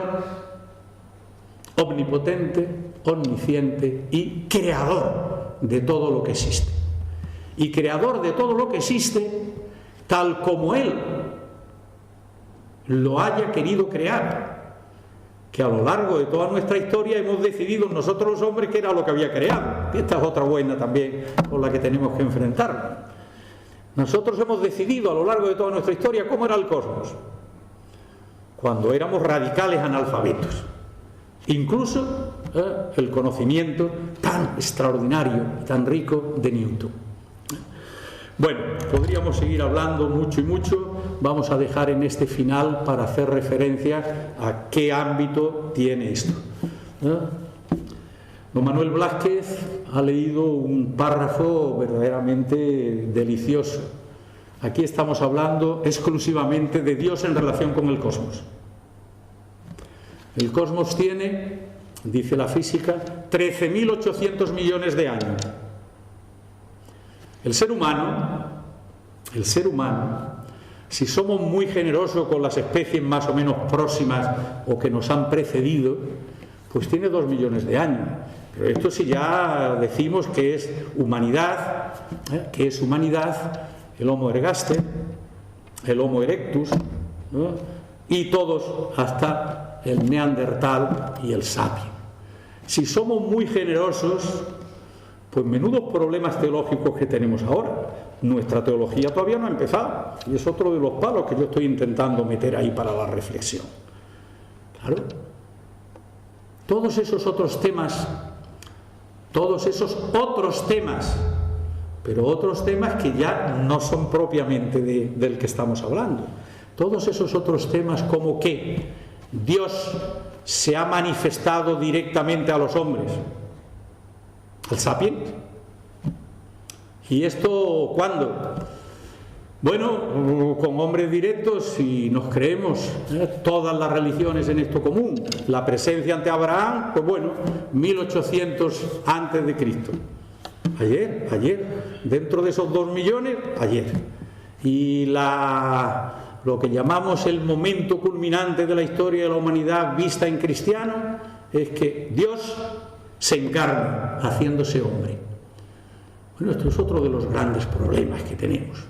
omnipotente, omnisciente y creador de todo lo que existe. Y creador de todo lo que existe, tal como Él lo haya querido crear, que a lo largo de toda nuestra historia hemos decidido nosotros los hombres que era lo que había creado. Esta es otra buena también con la que tenemos que enfrentarnos. Nosotros hemos decidido a lo largo de toda nuestra historia cómo era el cosmos, cuando éramos radicales analfabetos. Incluso el conocimiento tan extraordinario y tan rico de Newton. Bueno, podríamos seguir hablando mucho y mucho. Vamos a dejar en este final para hacer referencia a qué ámbito tiene esto. Don Manuel Blázquez ha leído un párrafo verdaderamente delicioso. Aquí estamos hablando exclusivamente de Dios en relación con el cosmos. El cosmos tiene, dice la física, 13.800 millones de años. El ser humano, si somos muy generosos con las especies más o menos próximas o que nos han precedido, pues tiene 2 millones de años. Pero esto si ya decimos que es humanidad, el Homo ergaster, el Homo erectus, ¿no? Y todos hasta el Neandertal y el Sapien. Si somos muy generosos, pues menudos problemas teológicos que tenemos ahora. Nuestra teología todavía no ha empezado, y es otro de los palos que yo estoy intentando meter ahí para la reflexión. Claro. Todos esos otros temas, pero otros temas que ya no son propiamente del que estamos hablando. Todos esos otros temas como que Dios se ha manifestado directamente a los hombres, al Sapien. ¿Y esto cuándo? Bueno, con hombres directos, si nos creemos todas las religiones en esto común. La presencia ante Abraham, pues bueno, 1800 antes de Cristo. Ayer, dentro de esos 2 millones, ayer. Y lo que llamamos el momento culminante de la historia de la humanidad vista en cristiano es que Dios se encarna haciéndose hombre. Bueno, esto es otro de los grandes problemas que tenemos.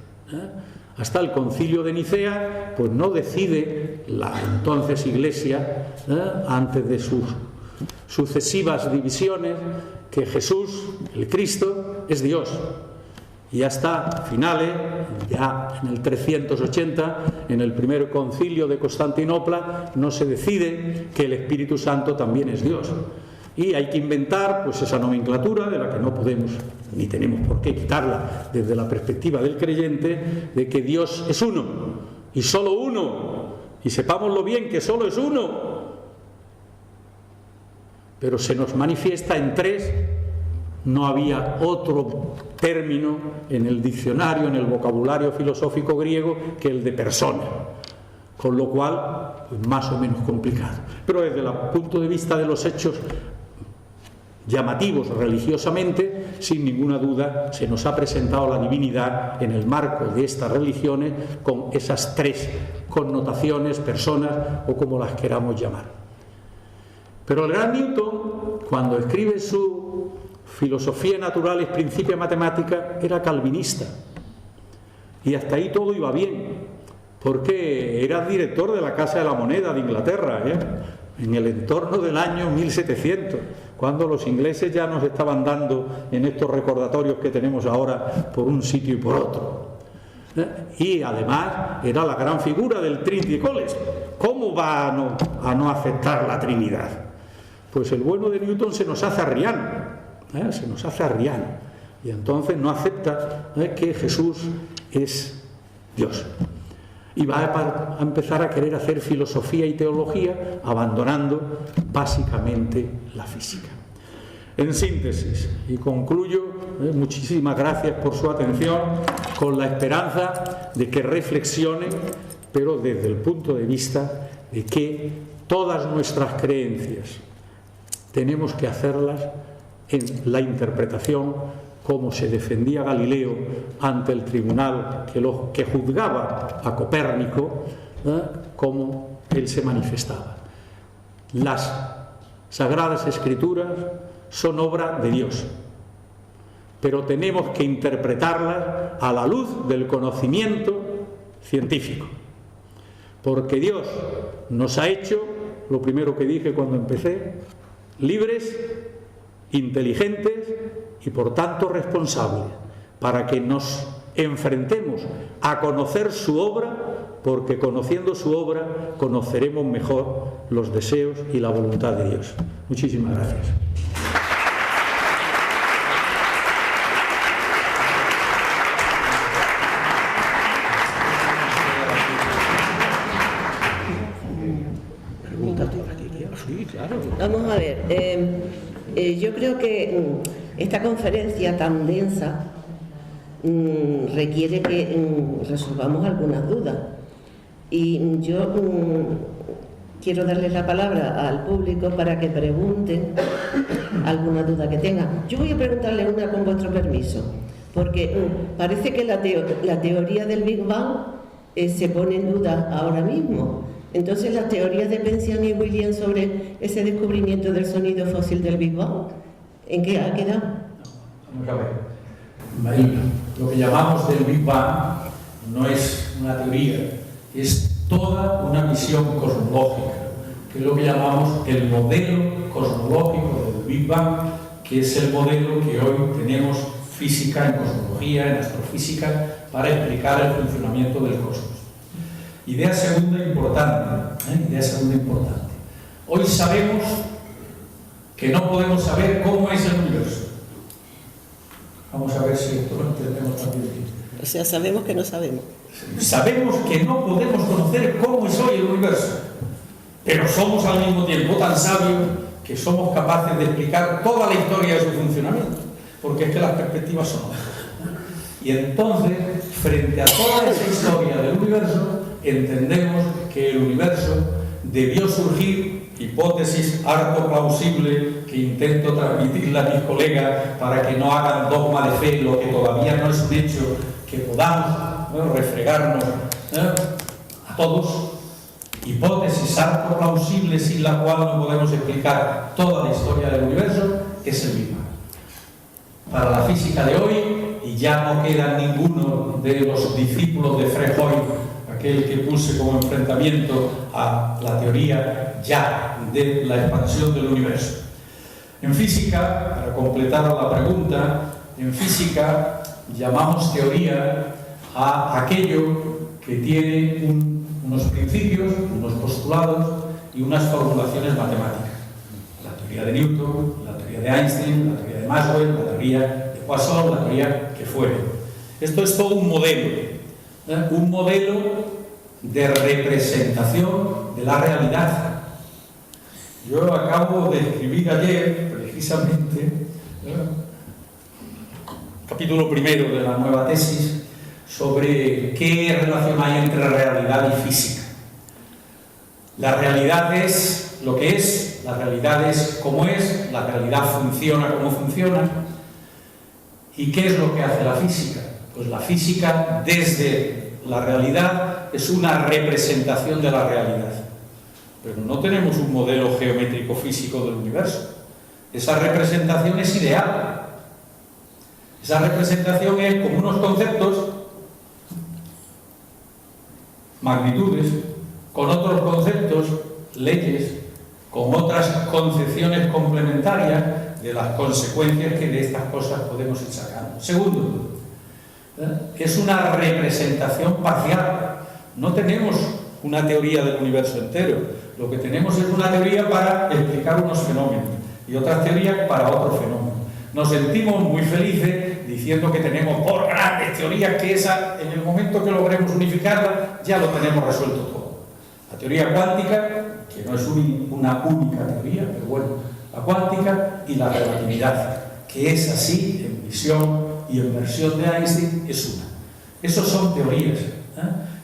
Hasta el Concilio de Nicea, pues no decide la entonces Iglesia, antes de sus sucesivas divisiones, que Jesús, el Cristo, es Dios. Y hasta finales, ya en el 380, en el primer concilio de Constantinopla, no se decide que el Espíritu Santo también es Dios. Y hay que inventar pues esa nomenclatura de la que no podemos ni tenemos por qué quitarla desde la perspectiva del creyente, de que Dios es uno y solo uno, y sepámoslo bien que solo es uno, pero se nos manifiesta en 3. No había otro término en el diccionario, en el vocabulario filosófico griego, que el de persona, con lo cual pues más o menos complicado. Pero desde el punto de vista de los hechos llamativos religiosamente, sin ninguna duda se nos ha presentado la divinidad en el marco de estas religiones con esas 3 connotaciones, personas o como las queramos llamar. Pero el gran Newton, cuando escribe su Filosofía Naturalis Principia Mathematica, era calvinista, y hasta ahí todo iba bien, porque era director de la Casa de la Moneda de Inglaterra, en el entorno del año 1700, cuando los ingleses ya nos estaban dando en estos recordatorios que tenemos ahora por un sitio y por otro. Y además era la gran figura del Trinity College. ¿Cómo va a no aceptar la Trinidad? Pues el bueno de Newton se nos hace arriano, y entonces no acepta que Jesús es Dios. Y va a empezar a querer hacer filosofía y teología, abandonando básicamente la física. En síntesis, y concluyo, muchísimas gracias por su atención, con la esperanza de que reflexionen, pero desde el punto de vista de que todas nuestras creencias tenemos que hacerlas en la interpretación como se defendía Galileo ante el tribunal que juzgaba a Copérnico, cómo él se manifestaba. Las Sagradas Escrituras son obra de Dios, pero tenemos que interpretarlas a la luz del conocimiento científico. porque Dios nos ha hecho, lo primero que dije cuando empecé, libres, inteligentes y por tanto responsables, para que nos enfrentemos a conocer su obra, porque conociendo su obra conoceremos mejor los deseos y la voluntad de Dios. Muchísimas gracias. Vamos a ver, yo creo que esta conferencia tan densa requiere que resolvamos algunas dudas, y yo quiero darles la palabra al público para que pregunten alguna duda que tengan. Yo voy a preguntarle una con vuestro permiso, porque parece que la teoría del Big Bang se pone en duda ahora mismo. Entonces, las teorías de Penzias y Williams sobre ese descubrimiento del sonido fósil del Big Bang, ¿en qué ha quedado? Vamos a ver. Marina, lo que llamamos del Big Bang no es una teoría, es toda una visión cosmológica, que es lo que llamamos el modelo cosmológico del Big Bang, que es el modelo que hoy tenemos física, en cosmología, en astrofísica, para explicar el funcionamiento del cosmos. Idea segunda importante, Hoy sabemos que no podemos saber cómo es el universo. Vamos a ver si esto lo entendemos también. O sea, sabemos que no sabemos. Sabemos que no podemos conocer cómo es hoy el universo, pero somos al mismo tiempo tan sabios que somos capaces de explicar toda la historia de su funcionamiento, porque es que las perspectivas son otras. Y entonces, frente a toda esa historia del universo, entendemos que el universo debió surgir, hipótesis harto plausible que intento transmitirle a mis colegas para que no hagan dogma de fe, lo que todavía no es un hecho, que podamos refregarnos a todos, hipótesis harto plausible sin la cual no podemos explicar toda la historia del universo, es el Big Bang. Para la física de hoy, y ya no queda ninguno de los discípulos de Freud, aquel que puse como enfrentamiento a la teoría ya de la expansión del universo. En física, para completar la pregunta, en física llamamos teoría a aquello que tiene unos principios, unos postulados y unas formulaciones matemáticas. La teoría de Newton, la teoría de Einstein, la teoría de Maxwell, la teoría de Poisson, la teoría que fuere. Esto es todo un modelo de representación de la realidad. Yo acabo de escribir ayer, precisamente, capítulo primero de la nueva tesis, sobre qué relación hay entre realidad y física. La realidad es lo que es, la realidad es como es, la realidad funciona como funciona. ¿Y qué es lo que hace la física? Pues la física, desde la realidad, es una representación de la realidad. Pero no tenemos un modelo geométrico físico del universo. Esa representación es ideal. Esa representación es como unos conceptos, magnitudes, con otros conceptos, leyes, con otras concepciones complementarias de las consecuencias que de estas cosas podemos ir sacando. Segundo, es una representación parcial. No tenemos una teoría del universo entero. Lo que tenemos es una teoría para explicar unos fenómenos y otras teorías para otros fenómenos. Nos sentimos muy felices diciendo que tenemos por grandes teorías que esa, en el momento que logremos unificarla, ya lo tenemos resuelto todo. La teoría cuántica, que no es una única teoría, pero bueno, la cuántica, y la relatividad, que es así, en visión y en versión de Einstein, es una. Esos son teorías,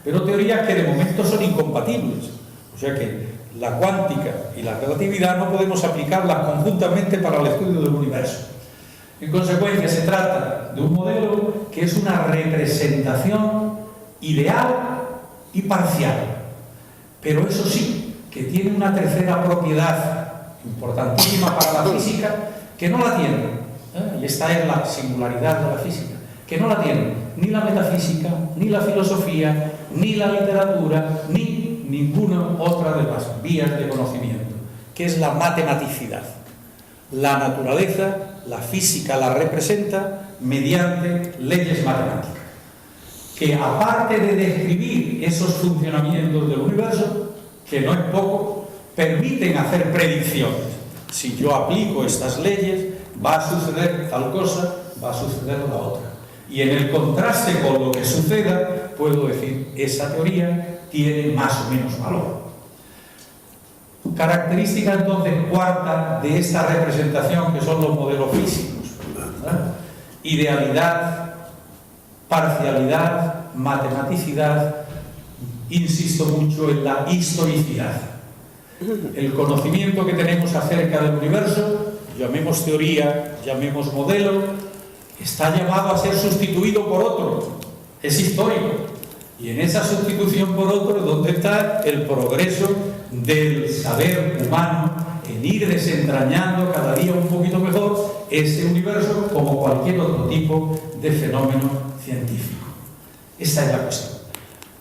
pero teorías que de momento son incompatibles. O sea que la cuántica y la relatividad no podemos aplicarlas conjuntamente para el estudio del universo. En consecuencia, se trata de un modelo que es una representación ideal y parcial, pero eso sí, que tiene una tercera propiedad importantísima para la física, que no la tiene, y esta es la singularidad de la física, que no la tiene ni la metafísica, ni la filosofía, ni la literatura, ni ninguna otra de las vías de conocimiento, que es la matematicidad. La naturaleza, la física la representa mediante leyes matemáticas, que aparte de describir esos funcionamientos del universo, que no es poco, permiten hacer predicciones. Si yo aplico estas leyes, va a suceder tal cosa, va a suceder la otra. Y en el contraste con lo que suceda, puedo decir, esa teoría tiene más o menos valor. Característica entonces cuarta de esta representación, que son los modelos físicos, ¿verdad? Idealidad, parcialidad, matematicidad, insisto mucho en la historicidad. El conocimiento que tenemos acerca del universo, llamemos teoría, llamemos modelo, está llamado a ser sustituido por otro, es histórico. Y en esa sustitución por otro es donde está el progreso del saber humano en ir desentrañando cada día un poquito mejor ese universo como cualquier otro tipo de fenómeno científico. Esta es la cuestión.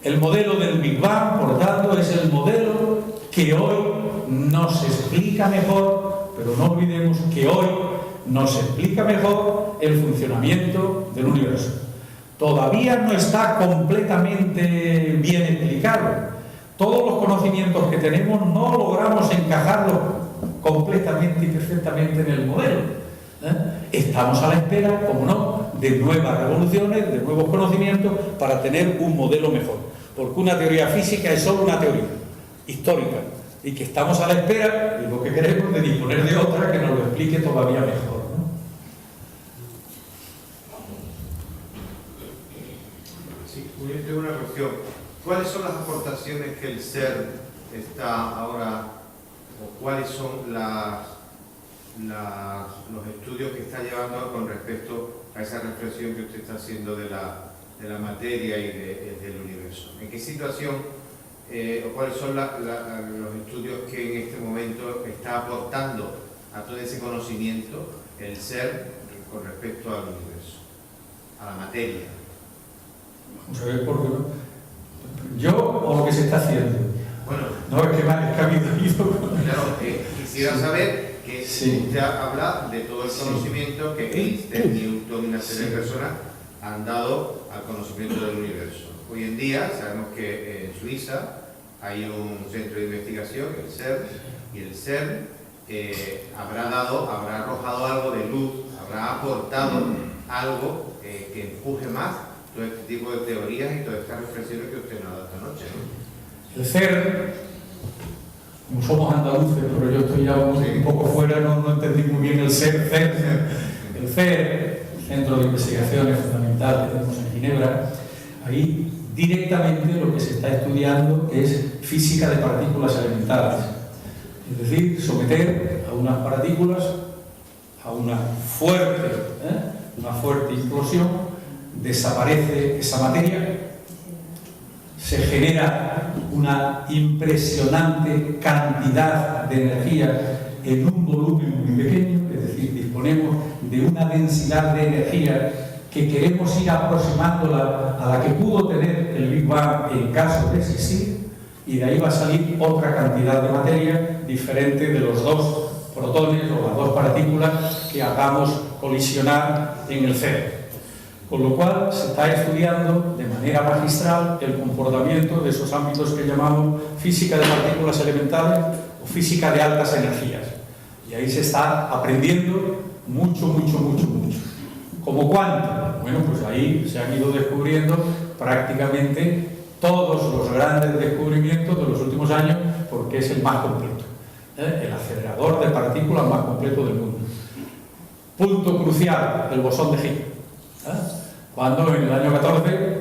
El modelo del Big Bang, por tanto, es el modelo que hoy nos explica mejor, pero no olvidemos que hoy nos explica mejor el funcionamiento del universo. Todavía no está completamente bien explicado. Todos los conocimientos que tenemos no logramos encajarlos completamente y perfectamente en el modelo. Estamos a la espera, como no, de nuevas revoluciones, de nuevos conocimientos para tener un modelo mejor. Porque una teoría física es solo una teoría histórica y que estamos a la espera, y lo que queremos, de disponer de otra que nos lo explique todavía mejor, ¿no? Sí, yo tengo una cuestión. ¿Cuáles son las aportaciones que el CERN está ahora, o cuáles son los estudios que está llevando con respecto a esa reflexión que usted está haciendo de la materia y del universo? ¿En qué situación o cuáles son los estudios que en este momento está aportando a todo ese conocimiento el CERN con respecto al universo, a la materia? Vamos a ver por qué no. ¿Yo o lo que se está haciendo? Bueno, no, es que me ha habido. Claro, quisiera saber que sí. Usted habla de todo el conocimiento que Einstein, Newton y una serie de personas han dado al conocimiento del universo. Hoy en día sabemos que en Suiza hay un centro de investigación, el CERN, y el CERN habrá arrojado algo de luz, habrá aportado algo que empuje más todo este tipo de teorías y todas estas reflexiones que usted nos ha dado esta noche, ¿no? El CERN, como somos andaluces, pero yo estoy ya un poco fuera, no entendí muy bien el CERN. El CERN, Centro de Investigaciones Fundamentales que tenemos en Ginebra, ahí directamente lo que se está estudiando es física de partículas elementales. Es decir, someter a unas partículas a una fuerte explosión, desaparece esa materia, se genera una impresionante cantidad de energía en un volumen muy pequeño, es decir, disponemos de una densidad de energía que queremos ir aproximándola a la que pudo tener el Big Bang en caso de existir, y de ahí va a salir otra cantidad de materia diferente de los dos protones o las dos partículas que hagamos colisionar en el CERN. Con lo cual se está estudiando de manera magistral el comportamiento de esos ámbitos que llamamos física de partículas elementales o física de altas energías. Y ahí se está aprendiendo mucho. ¿Como cuánto? Bueno, pues ahí se han ido descubriendo prácticamente todos los grandes descubrimientos de los últimos años, porque es el más completo, el acelerador de partículas más completo del mundo. Punto crucial, el bosón de Higgs. Cuando en el año 14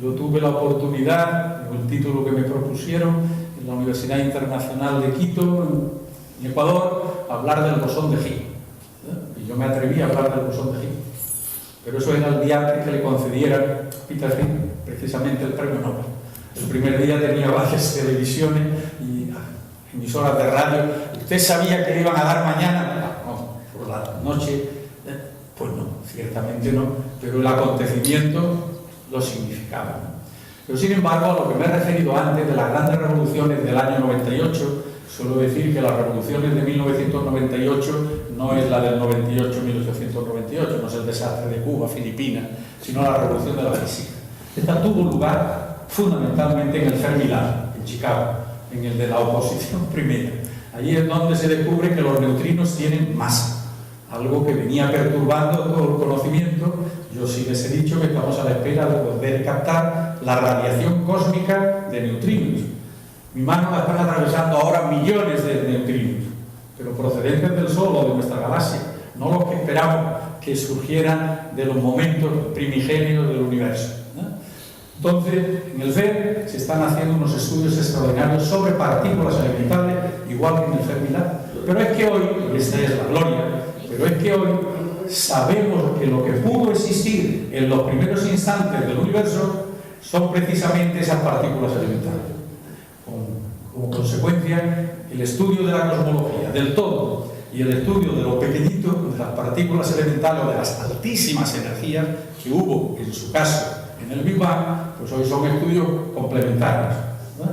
yo tuve la oportunidad, en el título que me propusieron en la Universidad Internacional de Quito, en Ecuador, hablar del bosón de Higgs. Y yo me atreví a hablar del bosón de Higgs. Pero eso era el día antes que le concedieran a Peter Higgs precisamente el premio Nobel. El primer día tenía varias televisiones y emisoras de radio. ¿Usted sabía que le iban a dar mañana? No, por la noche. Pues no, ciertamente no, pero el acontecimiento lo significaba, ¿no? Pero sin embargo, a lo que me he referido antes de las grandes revoluciones del año 98, suelo decir que las revoluciones de 1998 no es la del 98-1898, no es el desastre de Cuba, Filipinas, sino la revolución de la física. Esta tuvo lugar fundamentalmente en el Fermilab, en Chicago, en el de la oposición primera. Allí es donde se descubre que los neutrinos tienen masa, algo que venía perturbando todo el conocimiento. Yo sí les he dicho que estamos a la espera de poder captar la radiación cósmica de neutrinos. Mi mano la están atravesando ahora millones de neutrinos, pero procedentes del Sol o de nuestra galaxia, no los que esperamos que surgieran de los momentos primigenios del universo, ¿no? Entonces, en el FER se están haciendo unos estudios extraordinarios sobre partículas elementales, igual que en el Fermilab. Pero es que hoy, y esta es la gloria, pero es que hoy sabemos que lo que pudo existir en los primeros instantes del universo son precisamente esas partículas elementales. Como consecuencia, el estudio de la cosmología, del todo, y el estudio de lo pequeñito, de las partículas elementales o de las altísimas energías que hubo, en su caso, en el Big Bang, pues hoy son estudios complementarios, ¿no?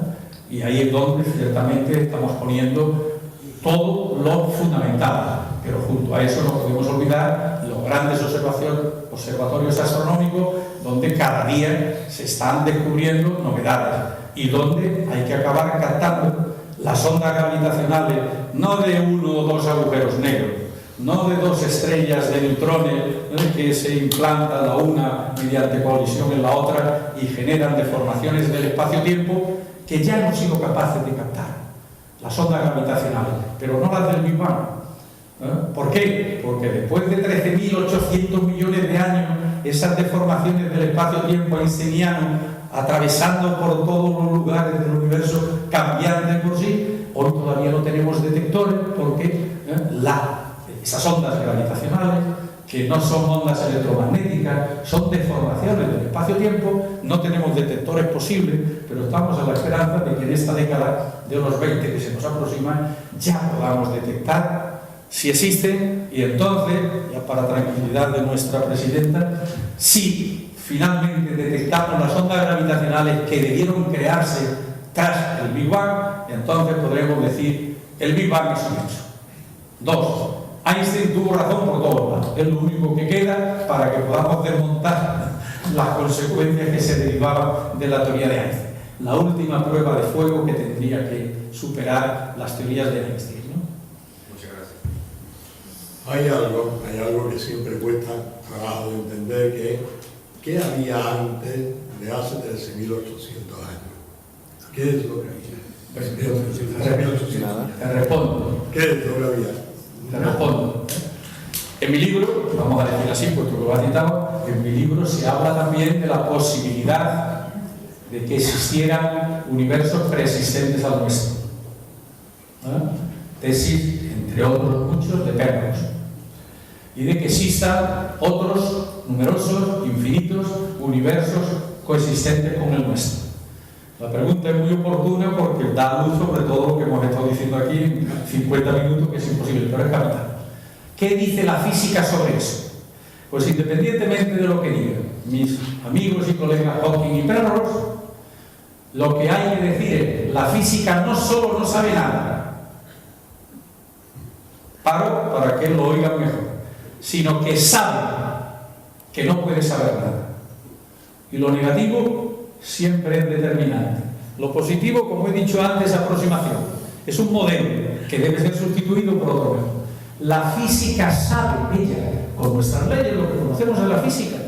Y ahí es donde ciertamente estamos poniendo todo lo fundamental. Pero junto a eso no podemos olvidar los grandes observatorios astronómicos, donde cada día se están descubriendo novedades y donde hay que acabar captando las ondas gravitacionales, no de uno o dos agujeros negros, no de dos estrellas de neutrones, ¿no?, que se implantan la una mediante colisión en la otra y generan deformaciones del espacio-tiempo que ya hemos sido capaces de captar, las ondas gravitacionales, pero no las del Big Bang. ¿Por qué? Porque después de 13.800 millones de años, esas deformaciones del espacio-tiempo einsteiniano, atravesando por todos los lugares del universo, cambiando por sí, hoy todavía no tenemos detectores, porque esas ondas gravitacionales, que no son ondas electromagnéticas, son deformaciones del espacio-tiempo, no tenemos detectores posibles, pero estamos a la esperanza de que en esta década de los 20 que se nos aproximan ya podamos detectar si existen, y entonces, ya para tranquilidad de nuestra presidenta, si finalmente detectamos las ondas gravitacionales que debieron crearse tras el Big Bang, entonces podremos decir el Big Bang es un hecho. 2. Einstein tuvo razón por todos lados. Es lo único que queda para que podamos desmontar las consecuencias que se derivaban de la teoría de Einstein. La última prueba de fuego que tendría que superar las teorías de Einstein, ¿no? Muchas gracias. Hay algo que siempre cuesta trabajo de entender, que es ¿qué había antes de hace 13.800 años? ¿Qué es lo que había? 13.800 años. Te respondo. ¿Qué es lo que había? Te respondo. En mi libro, vamos a decir así, puesto que lo has citado, en mi libro se habla también de la posibilidad de que existieran universos preexistentes al nuestro. Tesis, entre otros muchos, de Penrose. Y de que existan otros numerosos, infinitos universos coexistentes con el nuestro. La pregunta es muy oportuna porque da luz sobre todo lo que hemos estado diciendo aquí en 50 minutos, que es imposible, pero es capital. ¿Qué dice la física sobre eso? Pues independientemente de lo que digan mis amigos y colegas Hawking y Penrose, lo que hay que decir es, la física no solo no sabe nada, para que lo oigan mejor, sino que sabe que no puede saber nada. Y lo negativo siempre es determinante. Lo positivo, como he dicho antes, aproximación. Es un modelo que debe ser sustituido por otro mejor. La física sabe, ella, con nuestras leyes, lo que conocemos en la física,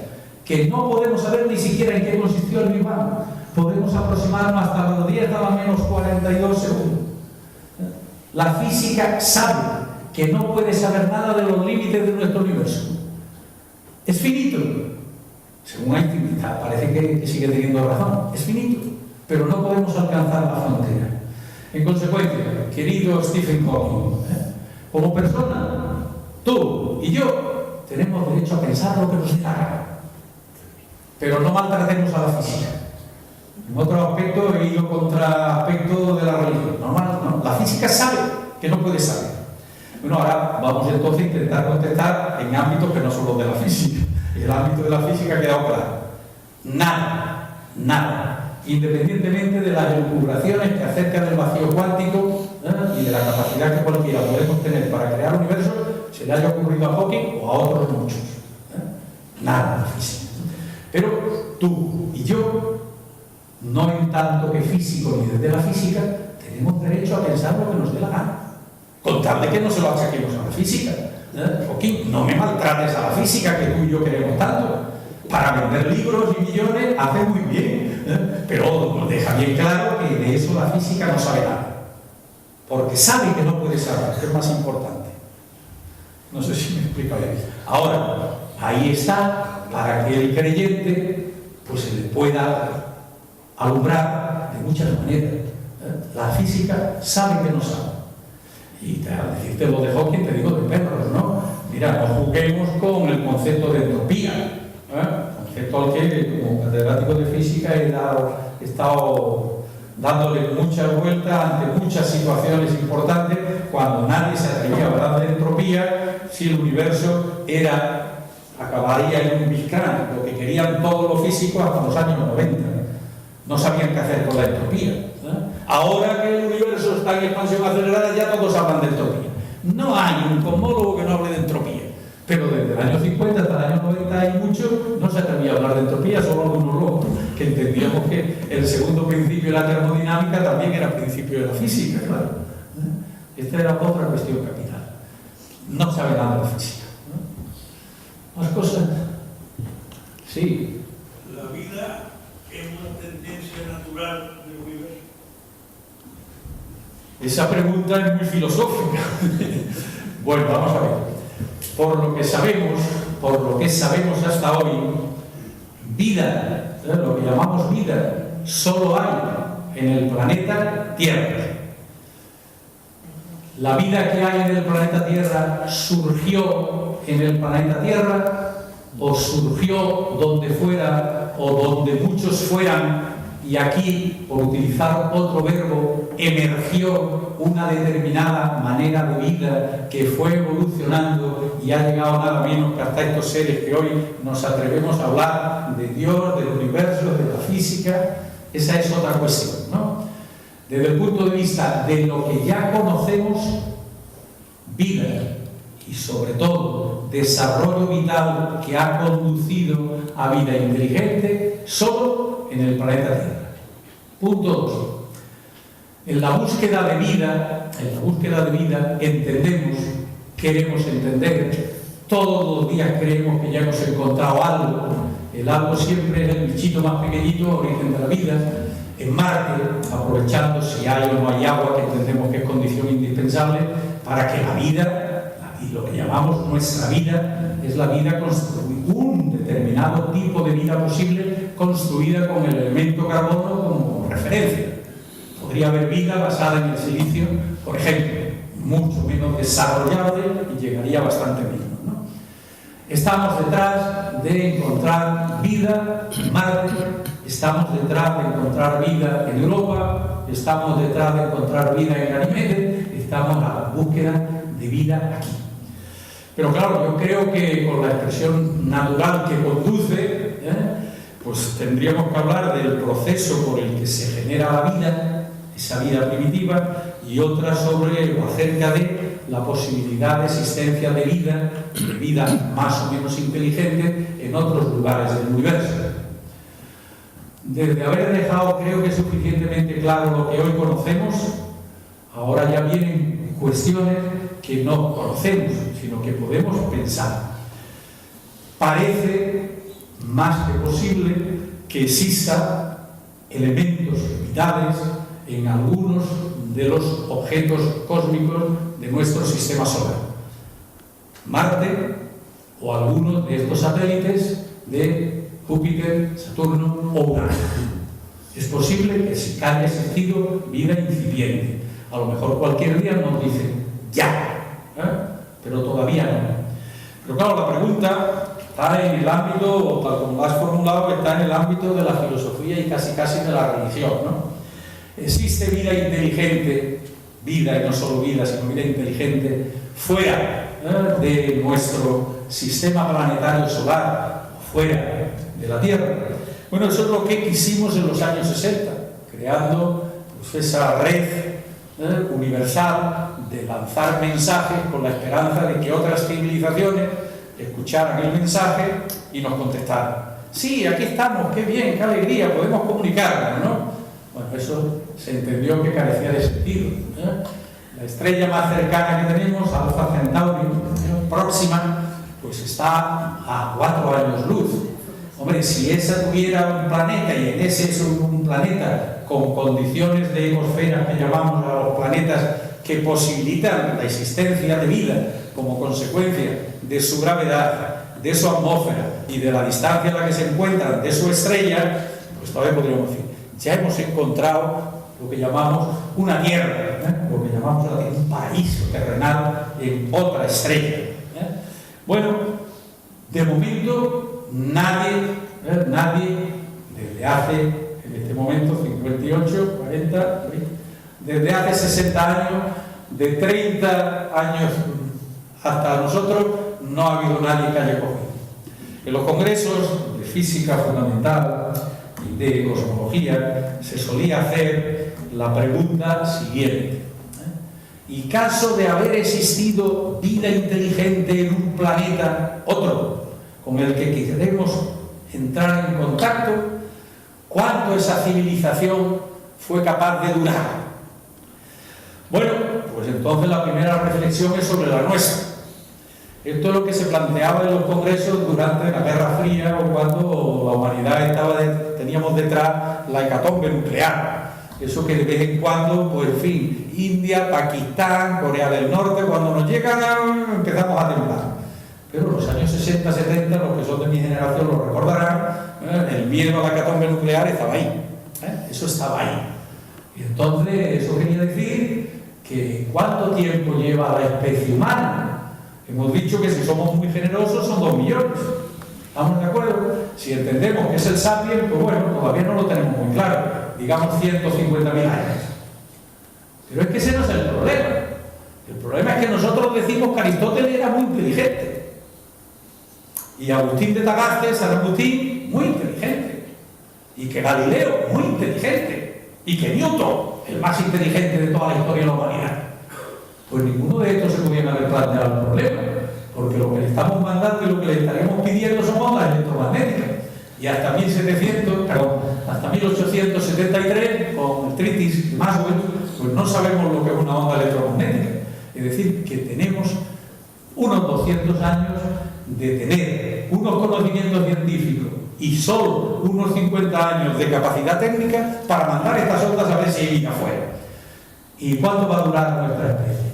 que no podemos saber ni siquiera en qué consistió el Big Bang. Podemos aproximarnos hasta los 10 a la menos 42 segundos. La física sabe que no puede saber nada de los límites de nuestro universo. Es finito. Según Einstein, parece que sigue teniendo razón. Es finito, pero no podemos alcanzar la frontera. En consecuencia, querido Stephen Hawking, como persona, tú y yo tenemos derecho a pensar lo que nos dé la gana, pero no maltratemos a la física. En otro aspecto he ido contra aspecto de la religión. No, la física sabe que no puede saber. Bueno, ahora vamos entonces a intentar contestar en ámbitos que no son los de la física. El ámbito de la física ha quedado claro. Nada independientemente de las elucubraciones que acerca del vacío cuántico y de la capacidad que cualquiera podemos tener para crear universos, se le haya ocurrido a Hawking o a otros muchos. Nada de física. Pero tú y yo, no en tanto que físico ni desde la física, tenemos derecho a pensar lo que nos dé la gana, con tal de que no se lo achaquemos a la física. Hawking, no me maltrates a la física que tú y yo queremos tanto. Para vender libros y millones hace muy bien, pero nos deja bien claro que de eso la física no sabe nada, porque sabe que no puede saber, que es más importante. No sé si me explico bien. Ahora, ahí está, para que el creyente pues se le pueda alumbrar de muchas maneras. La física sabe que no sabe. Y al decirte lo de Hawking te digo de perros, ¿no? Mira, no juguemos con el concepto de entropía. Concepto al que, como catedrático de física, he estado dándole muchas vueltas ante muchas situaciones importantes, cuando nadie se atrevía a hablar de entropía, si el universo acabaría en un Big Crunch, lo que querían todos los físicos hasta los años 90. No sabían qué hacer con la entropía. Ahora que el universo está en expansión acelerada, ya todos hablan de entropía. No hay un cosmólogo que no hable de entropía. Pero desde el año 50 hasta el año 90 y mucho no se atrevía a hablar de entropía, solo algunos locos, que entendíamos que el segundo principio de la termodinámica también era principio de la física, claro. Esta era otra cuestión capital. No sabe nada de física. Más cosas. Sí. La vida es una tendencia natural del universo. Esa pregunta es muy filosófica. Bueno, vamos a ver. Por lo que sabemos hasta hoy, vida, lo que llamamos vida, solo hay en el planeta Tierra. La vida que hay en el planeta Tierra surgió en el planeta Tierra o surgió donde fuera o donde muchos fueran, y aquí, por utilizar otro verbo, emergió una determinada manera de vida que fue evolucionando y ha llegado nada menos que hasta estos seres que hoy nos atrevemos a hablar de Dios, del universo, de la física. Esa es otra cuestión, ¿no? Desde el punto de vista de lo que ya conocemos, vida y sobre todo desarrollo vital que ha conducido a vida inteligente, solo en el planeta Tierra. Punto 2. En la búsqueda de vida queremos entender, todos los días creemos que ya hemos encontrado algo. El algo siempre es el bichito más pequeñito, origen de la vida. En Marte, aprovechando si hay o no hay agua, que entendemos que es condición indispensable para que la vida, y lo que llamamos nuestra vida, es la vida construida, un determinado tipo de vida posible construida con el elemento carbono como referencia. Podría haber vida basada en el silicio, por ejemplo, mucho menos desarrollable y llegaría bastante menos, ¿no? Estamos detrás de encontrar vida en Marte, estamos detrás de encontrar vida en Europa, estamos detrás de encontrar vida en Ganímedes, estamos a la búsqueda de vida aquí. Pero claro, yo creo que con la expresión natural que conduce, pues tendríamos que hablar del proceso por el que se genera la vida, esa vida primitiva, y otra sobre o acerca de la posibilidad de existencia de vida más o menos inteligente en otros lugares del universo. Desde haber dejado, creo que suficientemente claro lo que hoy conocemos, ahora ya vienen cuestiones que no conocemos, sino que podemos pensar. Parece más que posible que existan elementos vitales en algunos de los objetos cósmicos de nuestro sistema solar. Marte o algunos de estos satélites de Júpiter, Saturno o Urano. Es posible que sí haya existido vida incipiente. A lo mejor cualquier día nos dicen ya, pero todavía no. Pero claro, la pregunta está en el ámbito, tal como lo has formulado, está en el ámbito de la filosofía y casi de la religión, ¿no? ¿Existe vida inteligente, vida y no solo vida, sino vida inteligente, fuera de nuestro sistema planetario solar, fuera de la Tierra? Bueno, eso es lo que quisimos en los años 60, creando pues, esa red universal de lanzar mensajes con la esperanza de que otras civilizaciones escucharan el mensaje y nos contestaran. Sí, aquí estamos, qué bien, qué alegría, podemos comunicarnos, ¿no? Bueno, eso se entendió que carecía de sentido. La estrella más cercana que tenemos, Alfa Centauri, próxima, pues está a 4 años luz. Hombre, si esa tuviera un planeta y en ese es un planeta con condiciones de atmósfera que llamamos a los planetas que posibilitan la existencia de vida como consecuencia de su gravedad, de su atmósfera y de la distancia en la que se encuentran de su estrella, pues todavía podríamos decir, ya hemos encontrado lo que llamamos una Tierra, lo que llamamos un paraíso terrenal en otra estrella. Bueno, de momento nadie desde hace, en este momento, 58, 40, desde hace 60 años, de 30 años hasta nosotros, no ha habido nadie que haya cogido. En los congresos de física fundamental y de cosmología se solía hacer la pregunta siguiente: ¿y caso de haber existido vida inteligente en un planeta, otro, con el que queremos entrar en contacto, cuánto esa civilización fue capaz de durar? Bueno, pues entonces la primera reflexión es sobre la nuestra. Esto es lo que se planteaba en los congresos durante la Guerra Fría o cuando la humanidad teníamos detrás la hecatombe nuclear. Eso que de vez en cuando, pues en fin, India, Pakistán, Corea del Norte, cuando nos llegan empezamos a temblar. Pero en los años 60, 70, los que son de mi generación lo recordarán, el miedo a la hecatombe nuclear estaba ahí. Eso estaba ahí. Y entonces eso quería decir que ¿cuánto tiempo lleva la especie humana? Hemos dicho que si somos muy generosos son 2 millones. ¿Estamos de acuerdo? Si entendemos que es el sapiens, pues bueno, todavía no lo tenemos muy claro. Digamos 150.000 años. Pero es que ese no es el problema. El problema es que nosotros decimos que Aristóteles era muy inteligente. Y Agustín de Tagaste, San Agustín, muy inteligente. Y que Galileo, muy inteligente. Y que Newton, el más inteligente de toda la historia de la humanidad. Pues ninguno de estos se podían haber planteado el problema, porque lo que le estamos mandando y lo que le estaríamos pidiendo son ondas electromagnéticas. Y hasta 1873, con el Treatise Maxwell, pues no sabemos lo que es una onda electromagnética. Es decir, que tenemos unos 200 años de tener unos conocimientos científicos y solo unos 50 años de capacidad técnica para mandar estas ondas a ver si hay vida afuera. ¿Y cuánto va a durar nuestra especie?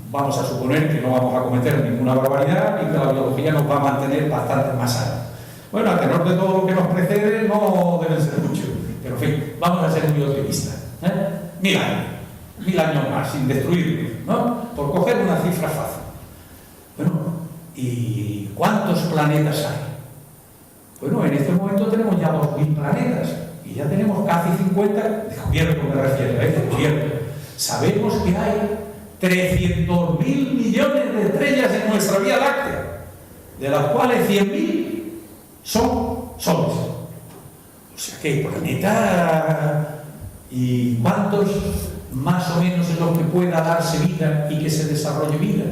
Vamos a suponer que no vamos a cometer ninguna barbaridad y que la biología nos va a mantener bastante más sana. Bueno, a tenor de todo lo que nos precede, no deben ser mucho, pero en fin, vamos a ser muy optimistas. 1000 años, 1000 años más, sin destruirnos, ¿no? Por coger una cifra fácil. Bueno, ¿y cuántos planetas hay? Bueno, en este momento tenemos ya 2000 planetas y ya tenemos casi 50, descubierto me refiero, descubierto. Sabemos que hay 300.000 millones de estrellas en nuestra Vía Láctea, de las cuales 100.000 son soles. O sea que el planeta, ¿y cuántos más o menos en los que pueda darse vida y que se desarrolle vida?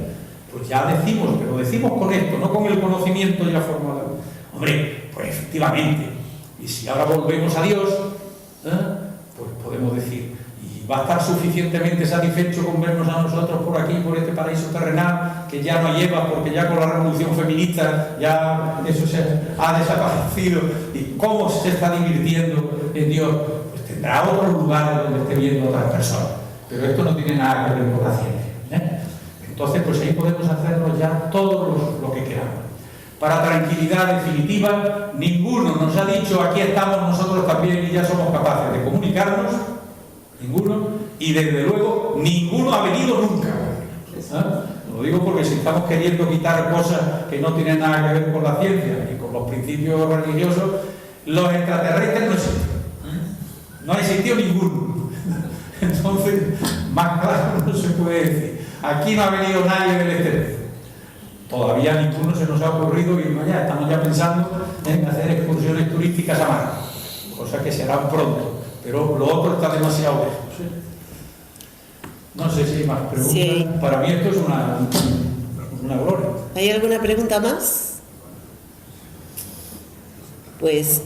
Pues ya decimos, pero decimos con esto, no con el conocimiento ya formado. Hombre, pues efectivamente, y si ahora volvemos a Dios, pues podemos decir, va a estar suficientemente satisfecho con vernos a nosotros por aquí, por este paraíso terrenal, que ya no hay Eva, porque ya con la revolución feminista ya eso se ha desaparecido. ¿Y cómo se está divirtiendo en Dios? Pues tendrá otros lugares donde esté viendo otras personas. Pero esto no tiene nada que ver con la ciencia. Entonces, pues ahí podemos hacernos ya todo lo que queramos. Para tranquilidad definitiva, ninguno nos ha dicho aquí estamos nosotros también y ya somos capaces de comunicarnos. Ninguno, y desde luego ninguno ha venido nunca. Lo digo porque si estamos queriendo quitar cosas que no tienen nada que ver con la ciencia y con los principios religiosos, los extraterrestres no existen. No ha existido ninguno. Entonces, más claro no se puede decir. Aquí no ha venido nadie del exterior. Todavía ninguno se nos ha ocurrido ir allá. Estamos ya pensando en hacer excursiones turísticas a Marte. cosa que serán pronto, pero lo otro está demasiado lejos. No sé si hay más preguntas. Sí. Para mí esto es una gloria. ¿Hay alguna pregunta más? Pues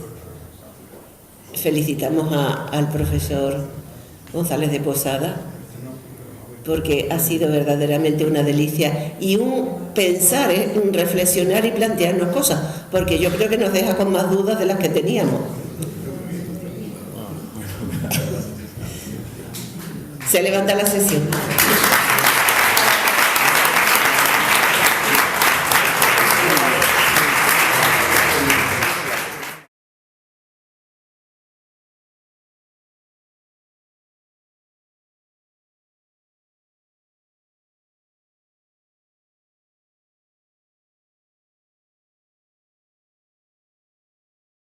felicitamos al profesor González de Posada, porque ha sido verdaderamente una delicia y un pensar, un reflexionar y plantearnos cosas, porque yo creo que nos deja con más dudas de las que teníamos. Se levanta la sesión.